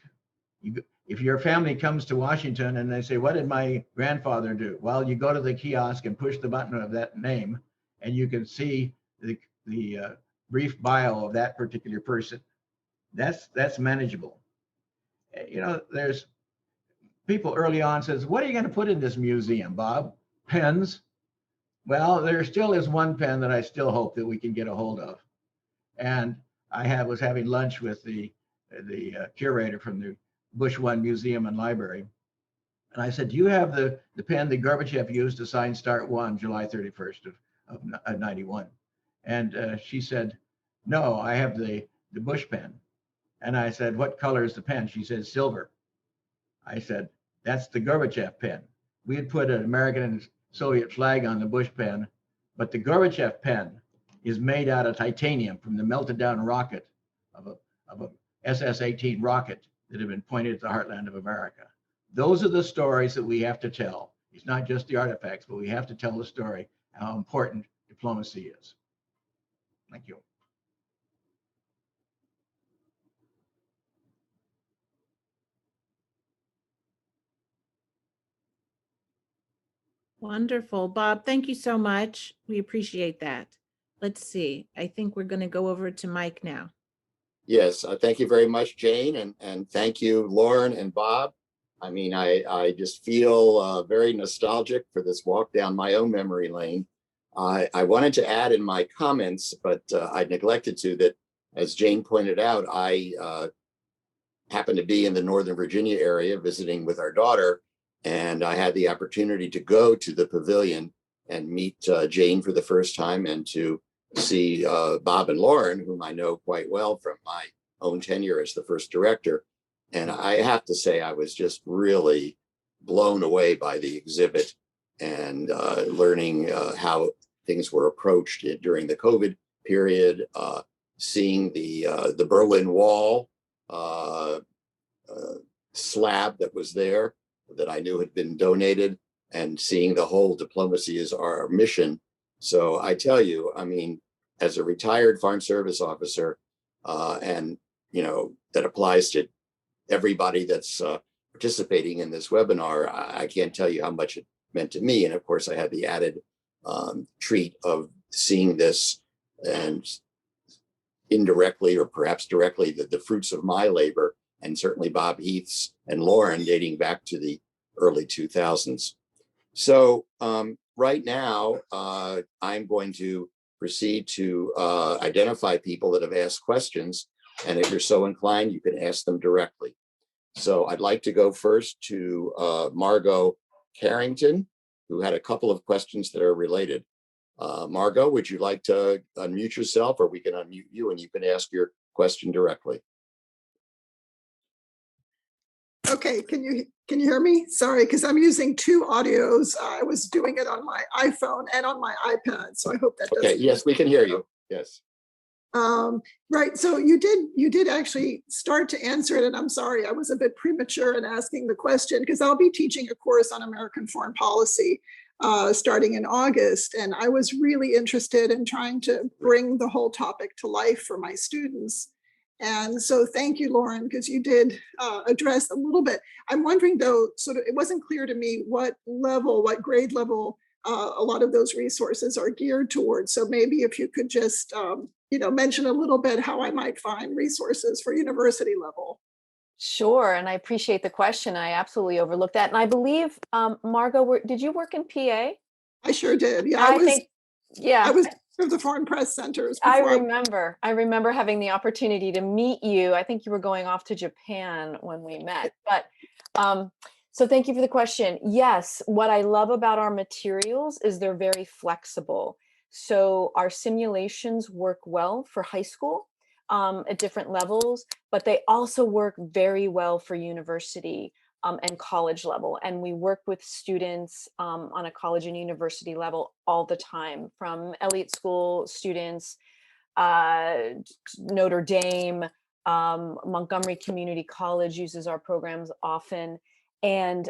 If your family comes to Washington and they say, what did my grandfather do? Well, you go to the kiosk and push the button of that name and you can see the brief bio of that particular person. That's manageable. You know, there's people early on says, what are you going to put in this museum, Bob? Pens? Well, there still is one pen that I still hope that we can get a hold of. And I was having lunch with the curator from the Bush One Museum and Library. And I said, do you have the pen that Gorbachev used to sign Start One, July 31st of 91? And she said, no, I have the Bush pen. And I said, what color is the pen? She said, silver. I said, that's the Gorbachev pen. We had put an American and Soviet flag on the Bush pen, but the Gorbachev pen is made out of titanium from the melted down rocket of a SS-18 rocket that had been pointed at the heartland of America. Those are the stories that we have to tell. It's not just the artifacts, but we have to tell the story, how important diplomacy is. Thank you. Wonderful. Bob, thank you so much. We appreciate that. Let's see. I think we're going to go over to Mike now. Yes, thank you very much, Jane, and thank you, Lauren and Bob. I mean, I just feel very nostalgic for this walk down my own memory lane. I wanted to add in my comments, but I neglected to, that, as Jane pointed out, I happened to be in the Northern Virginia area visiting with our daughter, and I had the opportunity to go to the Pavilion and meet Jane for the first time, and to see Bob and Lauren, whom I know quite well from my own tenure as the first director. And I have to say, I was just really, blown away by the exhibit and learning how things were approached during the COVID period, seeing the Berlin Wall slab that was there that I knew had been donated, and seeing the whole diplomacy is our mission. So I tell you, I mean, as a retired Foreign Service officer, and that applies to everybody that's participating in this webinar, I can't tell you how much it meant to me. And of course, I had the added treat of seeing this and indirectly or perhaps directly the fruits of my labor, and certainly Bob Heath's and Lauren, dating back to the early 2000s. So right now, I'm going to proceed to identify people that have asked questions. And if you're so inclined, you can ask them directly. So I'd like to go first to Margot Carrington, who had a couple of questions that are related. Margot, would you like to unmute yourself, or we can unmute you and you can ask your question directly? Okay, can you hear me? Sorry, because I'm using two audios. I was doing it on my iPhone and on my iPad, so I hope that doesn't. Okay, yes, we can hear you. Yes. Right, so you did actually start to answer it, and I'm sorry, I was a bit premature in asking the question, because I'll be teaching a course on American foreign policy starting in August, and I was really interested in trying to bring the whole topic to life for my students. And so thank you, Lauren, because you did address a little bit. I'm wondering, though, sort of, it wasn't clear to me what grade level a lot of those resources are geared towards. So maybe if you could just, mention a little bit how I might find resources for university level. Sure, and I appreciate the question. I absolutely overlooked that. And I believe, Margot, did you work in PA? I sure did. Yeah, I think, yeah. I was of the foreign press centers. I remember having the opportunity to meet you. I think you were going off to Japan when we met. But so thank you for the question. Yes, what I love about our materials is they're very flexible. So our simulations work well for high school at different levels, but they also work very well for university and college level. And we work with students on a college and university level all the time, from Elliott School students, Notre Dame, Montgomery Community College uses our programs often. And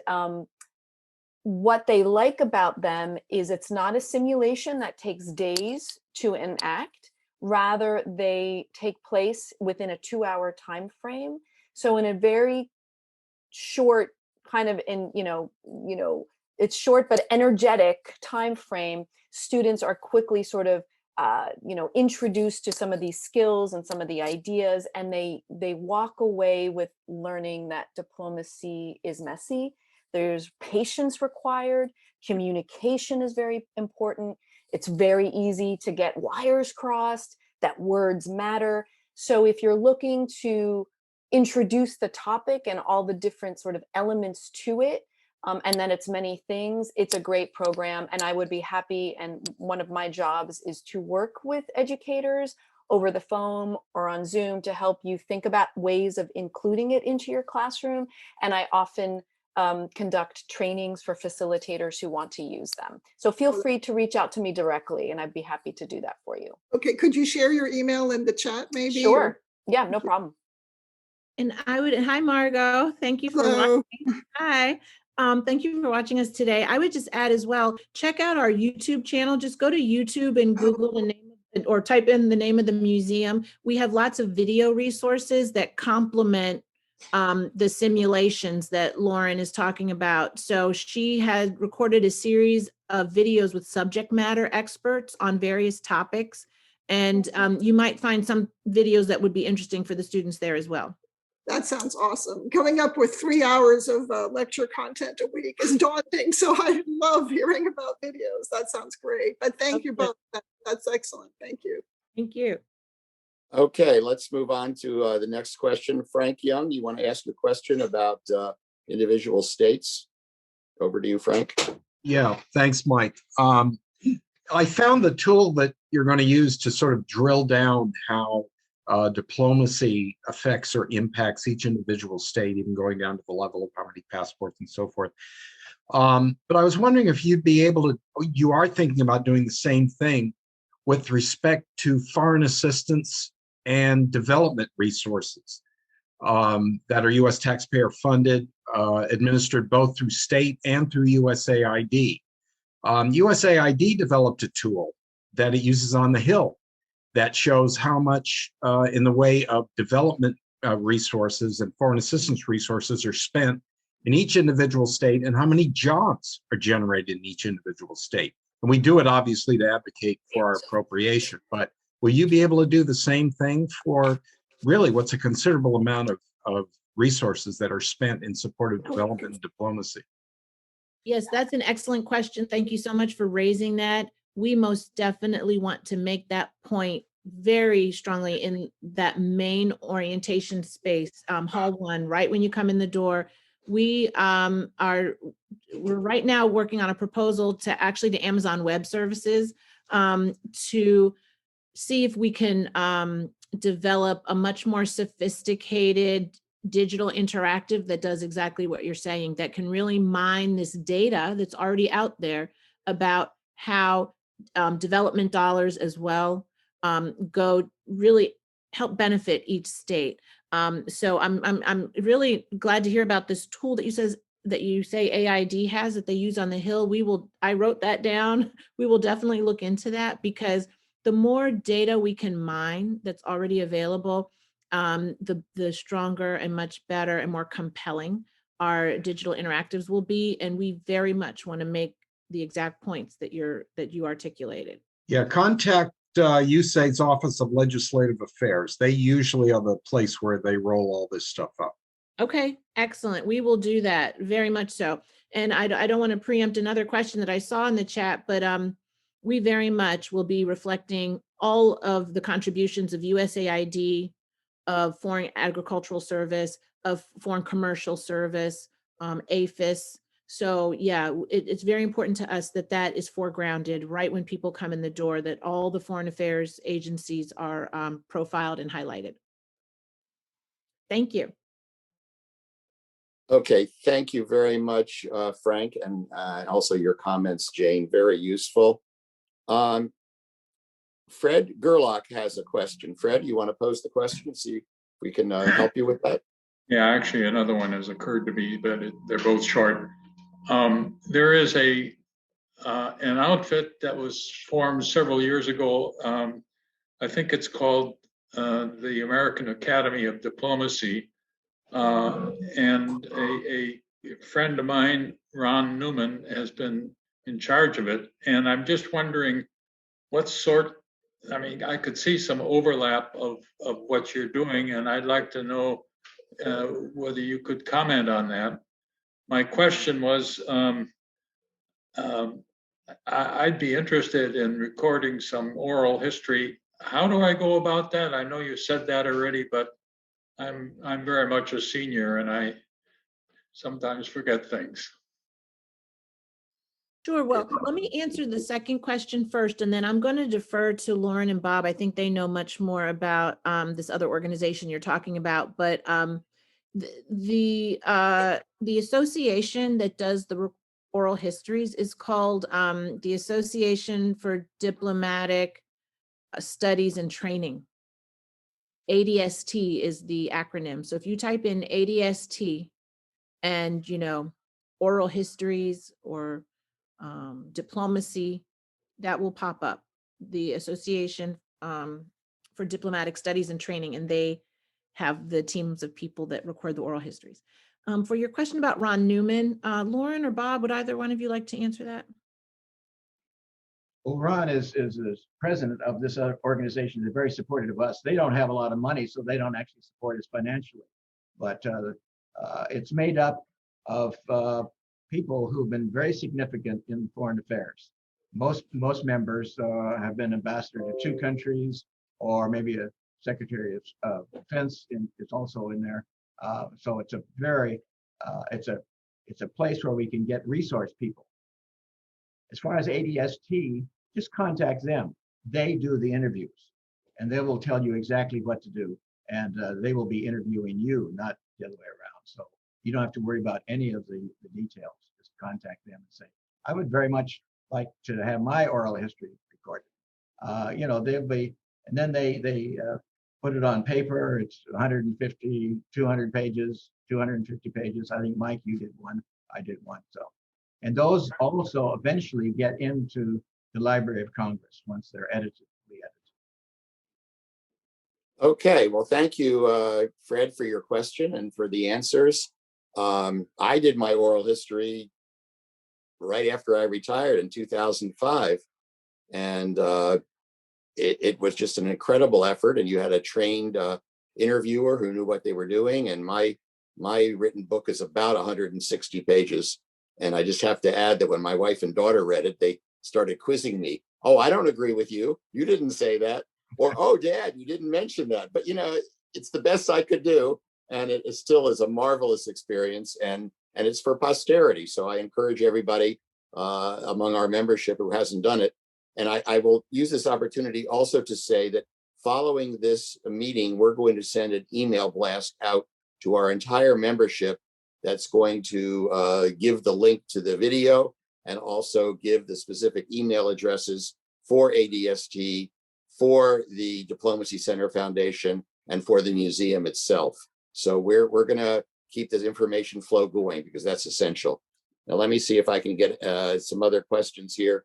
what they like about them is it's not a simulation that takes days to enact. Rather, they take place within a 2-hour time frame. So in a very short kind of it's short but energetic time frame, students are quickly sort of introduced to some of these skills and some of the ideas, and they walk away with learning that diplomacy is messy. There's patience required. Communication is very important. It's very easy to get wires crossed, that words matter. So if you're looking to introduce the topic and all the different sort of elements to it, and then it's many things, it's a great program. And I would be happy, and one of my jobs is to work with educators over the phone or on Zoom to help you think about ways of including it into your classroom. And I often conduct trainings for facilitators who want to use them. So feel free to reach out to me directly, and I'd be happy to do that for you. Okay, could you share your email in the chat maybe? Sure. Yeah, no problem. And hi, Margot. Thank you for watching. Hi. Thank you for watching us today. I would just add as well, check out our YouTube channel. Just go to YouTube and Google the name or type in the name of the museum. We have lots of video resources that complement the simulations that Lauren is talking about. So she had recorded a series of videos with subject matter experts on various topics. And you might find some videos that would be interesting for the students there as well. That sounds awesome. Coming up with 3 hours of lecture content a week is daunting. So I love hearing about videos. That sounds great. But thank you both. That's excellent. Thank you. Thank you. Okay, let's move on to the next question. Frank Young, you want to ask a question about individual states? Over to you, Frank. Yeah, thanks, Mike. I found the tool that you're going to use to sort of drill down how diplomacy affects or impacts each individual state, even going down to the level of how many passports and so forth. But I was wondering if you'd be able to, you are thinking about doing the same thing with respect to foreign assistance and development resources that are US taxpayer funded, administered both through state and through USAID. USAID developed a tool that it uses on the Hill that shows how much in the way of development resources and foreign assistance resources are spent in each individual state and how many jobs are generated in each individual state. And we do it obviously to advocate for our appropriation, but will you be able to do the same thing for really what's a considerable amount of resources that are spent in support of development and diplomacy? Yes, that's an excellent question. Thank you so much for raising that. We most definitely want to make that point very strongly in that main orientation space, hall 1, right when you come in the door. We're right now working on a proposal to Amazon Web Services to see if we can develop a much more sophisticated digital interactive that does exactly what you're saying, that can really mine this data that's already out there about how development dollars as well go really help benefit each state. So I'm really glad to hear about this tool that you say AID has that they use on the Hill. I wrote that down. We will definitely look into that, because the more data we can mine that's already available, the stronger and much better and more compelling our digital interactives will be. And we very much want to make the exact points that you articulated. Yeah, contact USAID's Office of Legislative Affairs. They usually are the place where they roll all this stuff up. Okay, excellent. We will do that, very much so. And I don't want to preempt another question that I saw in the chat, but we very much will be reflecting all of the contributions of USAID, of Foreign Agricultural Service, of Foreign Commercial Service, APHIS. So yeah, it's very important to us that that is foregrounded right when people come in the door, that all the foreign affairs agencies are profiled and highlighted. Thank you. Okay, thank you very much, Frank, and also your comments, Jane, very useful. Fred Gerlach has a question. Fred, you want to pose the question? See if we can help you with that. Yeah, actually, another one has occurred to me, but they're both short. There is an outfit that was formed several years ago. I think it's called the American Academy of Diplomacy. And a friend of mine, Ron Newman, has been in charge of it. And I'm just wondering I could see some overlap of what you're doing, and I'd like to know whether you could comment on that. My question was, I'd be interested in recording some oral history. How do I go about that? I know you said that already, but I'm very much a senior and I sometimes forget things. Sure. Well, let me answer the second question first, and then I'm going to defer to Lauren and Bob. I think they know much more about this other organization you're talking about. But the association that does the oral histories is called the Association for Diplomatic Studies and Training. ADST is the acronym. So if you type in ADST and, oral histories or diplomacy, that will pop up. The Association for Diplomatic Studies and Training, and they have the teams of people that record the oral histories. For your question about Ron Newman, Lauren or Bob, would either one of you like to answer that? Well, Ron is president of this organization. They're very supportive of us. They don't have a lot of money, so they don't actually support us financially. But it's made up of people who've been very significant in foreign affairs. Most members have been ambassador to 2 countries, or maybe a secretary of defense is also in there. So it's a very it's a place where we can get resource people. As far as ADST, just contact them. They do the interviews, and they will tell you exactly what to do. And they will be interviewing you, not the other way around. So you don't have to worry about any of the details. Just contact them and say, I would very much like to have my oral history recorded. They'll be, and then they put it on paper. It's 150, 200 pages, 250 pages. I think, Mike, you did one. I did one. So, and those also eventually get into the Library of Congress once they're edited, re-edited. Okay, well, thank you, Fred, for your question and for the answers. I did my oral history right after I retired in 2005. And it was just an incredible effort. And you had a trained interviewer who knew what they were doing. And my written book is about 160 pages. And I just have to add that when my wife and daughter read it, they started quizzing me. Oh, I don't agree with you. You didn't say that. Or, oh, Dad, you didn't mention that. But, it's the best I could do. And it still is a marvelous experience. And it's for posterity. So I encourage everybody among our membership who hasn't done it. And I will use this opportunity also to say that following this meeting, we're going to send an email blast out to our entire membership that's going to give the link to the video and also give the specific email addresses for ADST, for the Diplomacy Center Foundation, and for the museum itself. So we're going to keep this information flow going because that's essential. Now, let me see if I can get some other questions here.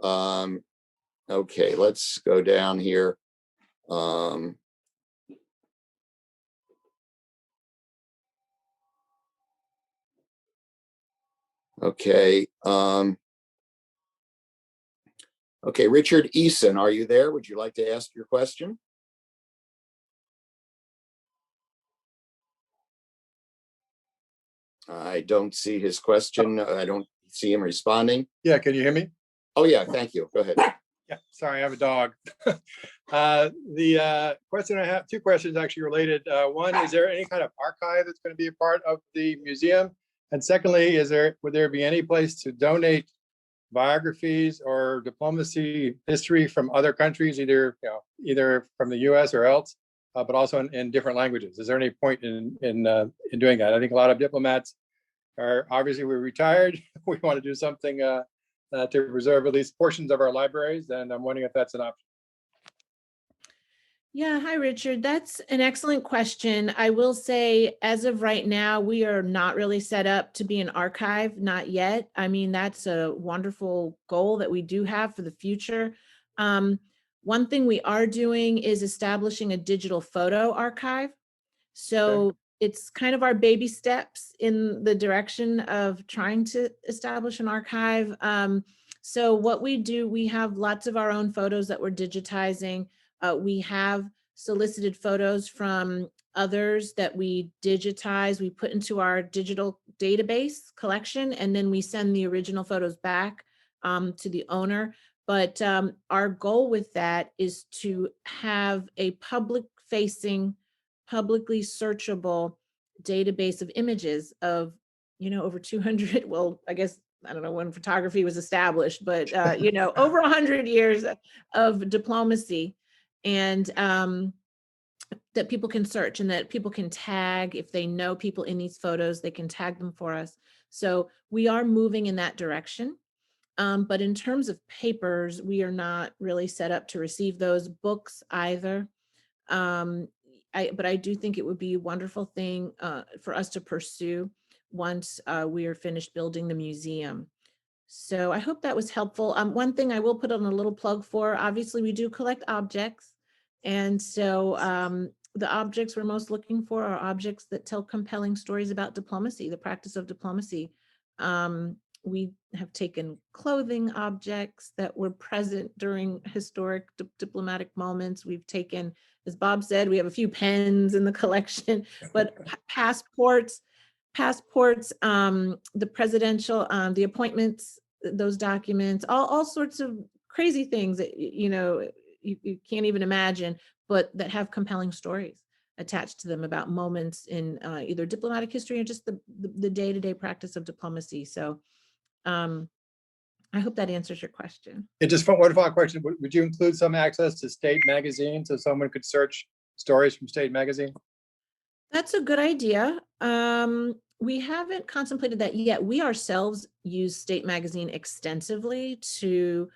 Okay, let's go down here. Okay. Okay, Richard Eason, are you there? Would you like to ask your question? I don't see his question. I don't see him responding. Yeah, can you hear me? Oh, yeah, thank you. Go ahead. Yeah, sorry, I have a dog. The question I have, two questions actually related. One, is there any kind of archive that's going to be a part of the museum? And secondly, would there be any place to donate biographies or diplomacy history from other countries, either from the US or else, but also in different languages? Is there any point in doing that? I think a lot of diplomats are obviously, we're retired. We want to do something to preserve at least portions of our libraries, and I'm wondering if that's an option. Yeah, hi, Richard. That's an excellent question. I will say, as of right now, we are not really set up to be an archive, not yet. I mean, that's a wonderful goal that we do have for the future. One thing we are doing is establishing a digital photo archive. So it's kind of our baby steps in the direction of trying to establish an archive. So what we do, we have lots of our own photos that we're digitizing. We have solicited photos from others that we digitize, we put into our digital database collection, and then we send the original photos back to the owner. But our goal with that is to have a public-facing, publicly searchable database of images of, over 200, well, I guess, I don't know when photography was established, but, over 100 years of diplomacy, and that people can search and that people can tag. If they know people in these photos, they can tag them for us. So we are moving in that direction. But in terms of papers, we are not really set up to receive those books either. But I do think it would be a wonderful thing for us to pursue once we are finished building the museum. So I hope that was helpful. One thing I will put on a little plug for, obviously we do collect objects. And so the objects we're most looking for are objects that tell compelling stories about diplomacy, the practice of diplomacy. We have taken clothing objects that were present during historic diplomatic moments. We've taken, as Bob said, we have a few pens in the collection, but passports, the presidential, the appointments, those documents, all sorts of crazy things that, you can't even imagine, but that have compelling stories attached to them about moments in either diplomatic history or just the day-to-day practice of diplomacy. So I hope that answers your question. And just one final question, would you include some access to state magazine so someone could search stories from state magazine? That's a good idea. We haven't contemplated that yet. We ourselves use State Magazine extensively to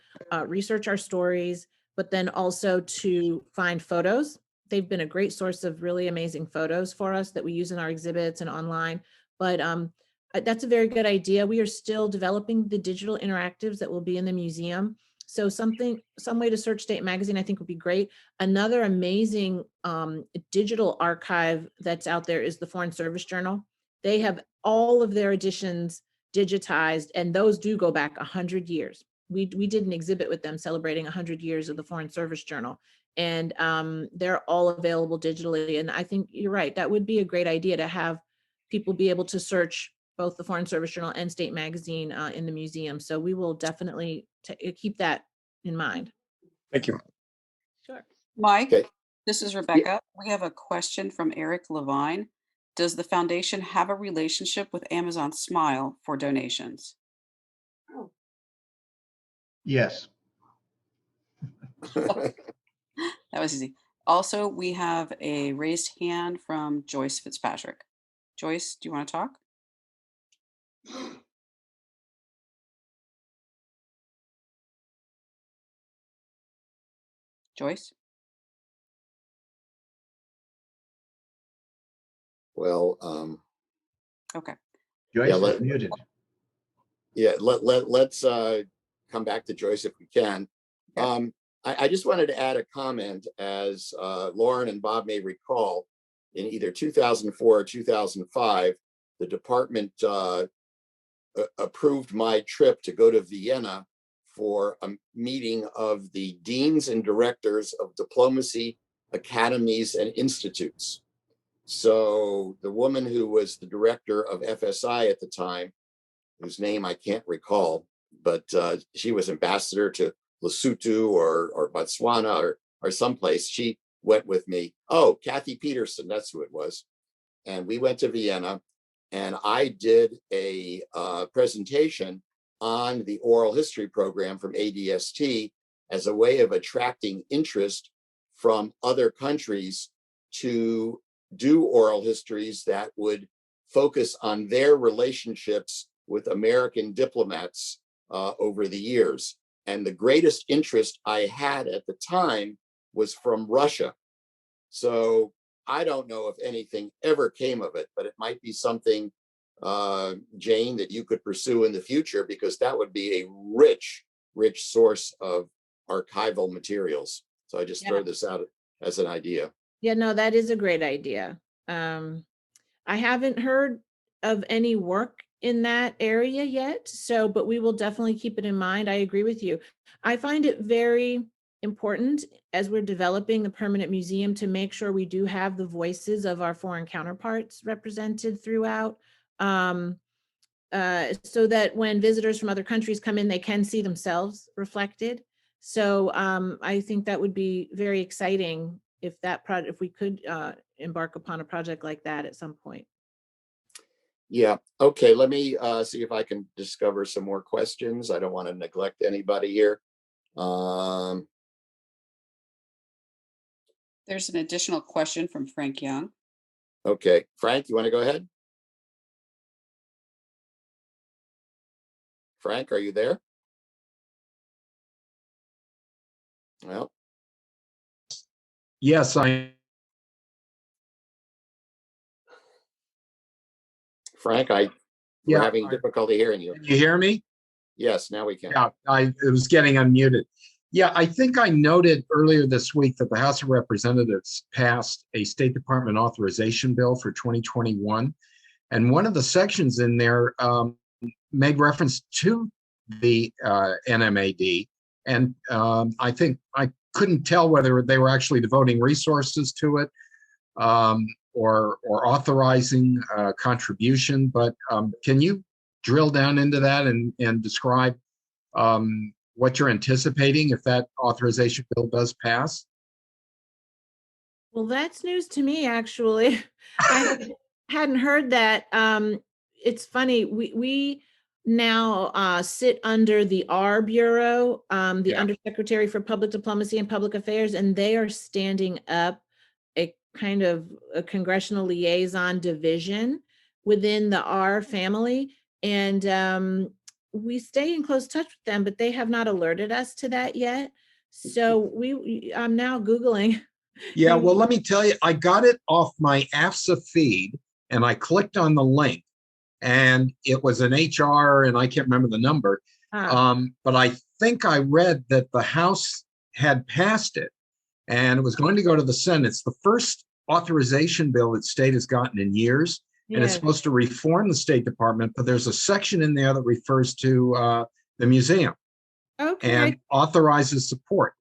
research our stories, but then also to find photos. They've been a great source of really amazing photos for us that we use in our exhibits and online. But that's a very good idea. We are still developing the digital interactives that will be in the museum. So some way to search State Magazine, I think would be great. Another amazing digital archive that's out there is the Foreign Service Journal. They have all of their editions digitized, and those do go back 100 years. We did an exhibit with them celebrating 100 years of the Foreign Service Journal, and they're all available digitally. And I think you're right, that would be a great idea to have people be able to search both the Foreign Service Journal and State Magazine in the museum. So we will definitely keep that in mind. Thank you. Sure. Mike, Okay. this is Rebecca. We have a question from Eric Levine. Does the foundation have a relationship with Amazon Smile for donations? Yes. That was easy. Also, we have a raised hand from Joyce Fitzpatrick. Joyce, do you want to talk? Joyce? Well, Okay. Joyce Yeah, is muted. let's come back to Joyce if we can. Okay. I just wanted to add a comment, as Lauren and Bob may recall, in either 2004 or 2005, the department approved my trip to go to Vienna for a meeting of the deans and directors of diplomacy academies and institutes. So the woman who was the director of FSI at the time, whose name I can't recall, but she was ambassador to Lesotho or Botswana or someplace. She went with me. Oh, Kathy Peterson, that's who it was. And we went to Vienna, and I did a presentation on the oral history program from ADST as a way of attracting interest from other countries to do oral histories that would focus on their relationships with American diplomats over the years. And the greatest interest I had at the time was from Russia. So I don't know if anything ever came of it, but it might be something, Jane, that you could pursue in the future, because that would be a rich source of archival materials. So I just throw this out as an idea. Yeah, no, that is a great idea. I haven't heard of any work in that area yet, so, but we will definitely keep it in mind. I agree with you. I find it very important as we're developing the permanent museum to make sure we do have the voices of our foreign counterparts represented throughout, so that when visitors from other countries come in, they can see themselves reflected. So I think that would be very exciting if if we could embark upon a project like that at some point. Yeah. Okay. Let me see if I can discover some more questions. I don't want to neglect anybody here. There's an additional question from Frank Young. Okay. Frank, you want to go ahead? Frank, are you there? Well, Yes, I. Frank, we're Yeah, having difficulty hearing you. Can you hear me? Yes, now we can. Yeah, it was getting unmuted. Yeah, I think I noted earlier this week that the House of Representatives passed a State Department authorization bill for 2021. And one of the sections in there made reference to the NMAD. And I think I couldn't tell whether they were actually devoting resources to it or authorizing contribution. But can you drill down into that and describe what you're anticipating if that authorization bill does pass? Well, that's news to me, actually. I hadn't heard that. It's funny. We now sit under the R Bureau, the Yeah. Undersecretary for Public Diplomacy and Public Affairs, and they are standing up a kind of a congressional liaison division within the R family. And we stay in close touch with them, but they have not alerted us to that yet. So I'm now Googling. Yeah, well, let me tell you, I got it off my AFSA feed and I clicked on the link and it was an HR and I can't remember the number. But I think I read that the House had passed it and it was going to go to the Senate. It's the first authorization bill that state has gotten in years. And it's Yes. supposed to reform the State Department, but there's a section in there that refers to the museum Okay. and authorizes support.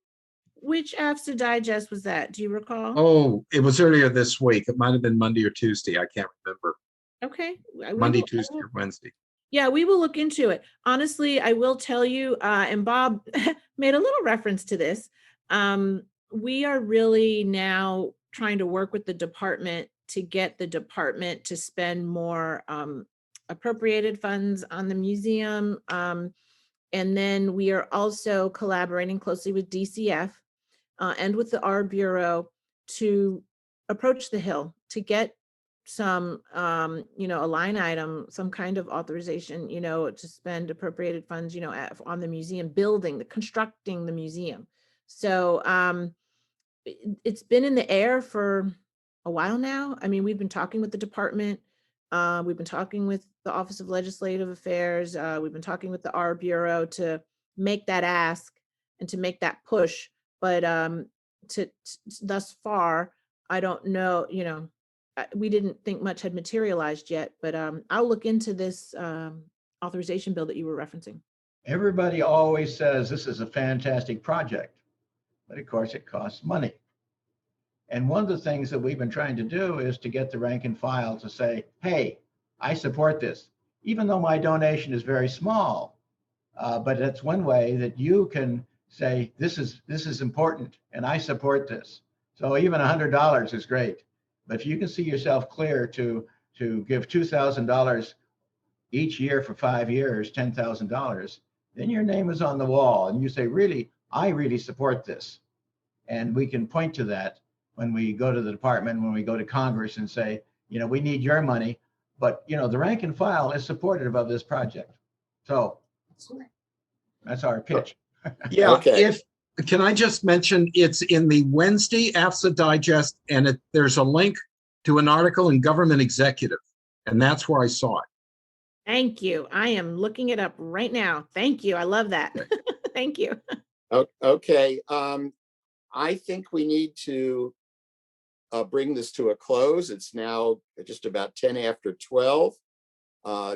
Which AFSA digest was that? Do you recall? Oh, it was earlier this week. It might have been Monday or Tuesday. I can't remember. Okay. Monday, Tuesday, or Wednesday. Yeah, we will look into it. Honestly, I will tell you, and Bob made a little reference to this. We are really now trying to work with the department to get the department to spend more appropriated funds on the museum. And then we are also collaborating closely with DCF and with the R Bureau to approach the Hill to get some, a line item, some kind of authorization, to spend appropriated funds, on the museum building, constructing the museum. So it's been in the air for a while now. I mean, we've been talking with the department. We've been talking with the Office of Legislative Affairs. We've been talking with the R Bureau to make that ask and to make that push. But thus far, I don't know, we didn't think much had materialized yet, but I'll look into this authorization bill that you were referencing. Everybody always says this is a fantastic project, but of course it costs money. And one of the things that we've been trying to do is to get the rank and file to say, hey, I support this, even though my donation is very small. But that's one way that you can say, this is important and I support this. So even $100 is great. But if you can see yourself clear to give $2,000 each year for 5 years, $10,000, then your name is on the wall and you say, really, I really support this. And we can point to that when we go to the department, when we go to Congress and say, we need your money, but the rank and file is supportive of this project. So that's our pitch. Yeah, Okay. Can I just mention, it's in the Wednesday AFSA Digest, and there's a link to an article in Government Executive, and that's where I saw it. Thank you. I am looking it up right now. Thank you. I love that. Thank you. Okay. I think we need to bring this to a close. It's now just about 10 after 12.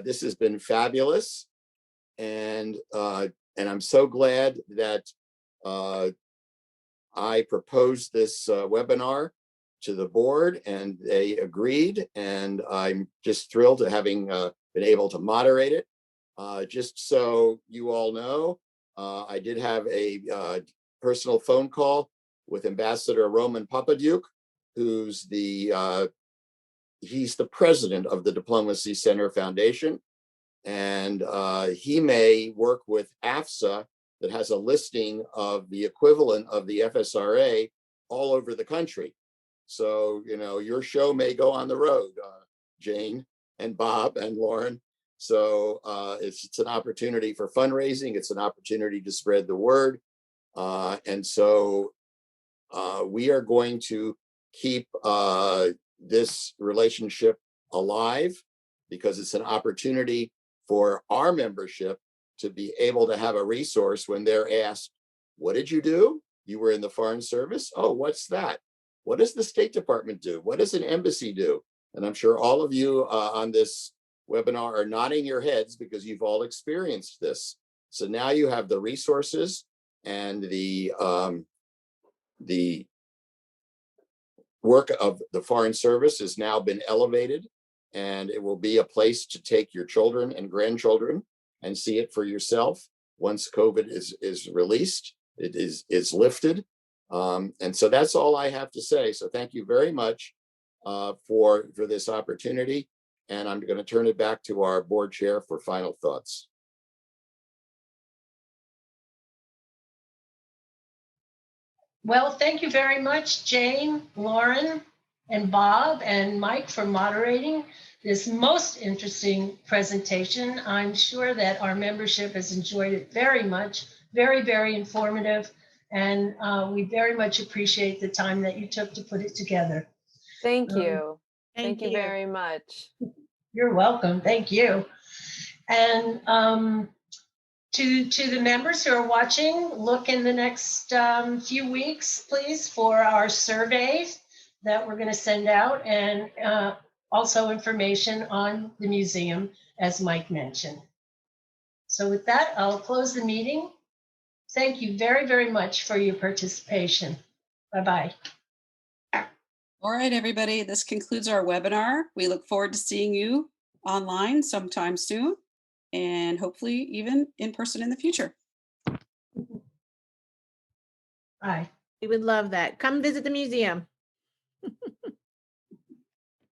This has been fabulous. And I'm so glad that I proposed this webinar to the board and they agreed. And I'm just thrilled to having been able to moderate it. Just so you all know, I did have a personal phone call with Ambassador Roman Papaduke, who's he's the president of the Diplomacy Center Foundation. And he may work with AFSA that has a listing of the equivalent of the FSRA all over the country. So, your show may go on the road, Jane and Bob and Lauren. So it's an opportunity for fundraising. It's an opportunity to spread the word. And so we are going to keep this relationship alive because it's an opportunity for our membership to be able to have a resource when they're asked, what did you do? You were in the Foreign Service? Oh, what's that? What does the State Department do? What does an embassy do? And I'm sure all of you on this webinar are nodding your heads because you've all experienced this. So now you have the resources and the work of the Foreign Service has now been elevated, and it will be a place to take your children and grandchildren and see it for yourself once COVID is released, it is lifted. And so that's all I have to say. So thank you very much for this opportunity. And I'm going to turn it back to our board chair for final thoughts. Well, thank you very much, Jane, Lauren, and Bob, and Mike for moderating this most interesting presentation. I'm sure that our membership has enjoyed it very much, very, very informative, and we very much appreciate the time that you took to put it together. Thank you. Thank Thank you very much. You're welcome. Thank you. And to the members who are watching, look in the next few weeks, please, for our surveys that we're going to send out, and also information on the museum, as Mike mentioned. So with that, I'll close the meeting. Thank you very, very much for your participation. Bye-bye. All right, everybody, this concludes our webinar. We look forward to seeing you online sometime soon, and hopefully even in person in the future. Bye. We would love that. Come visit the museum.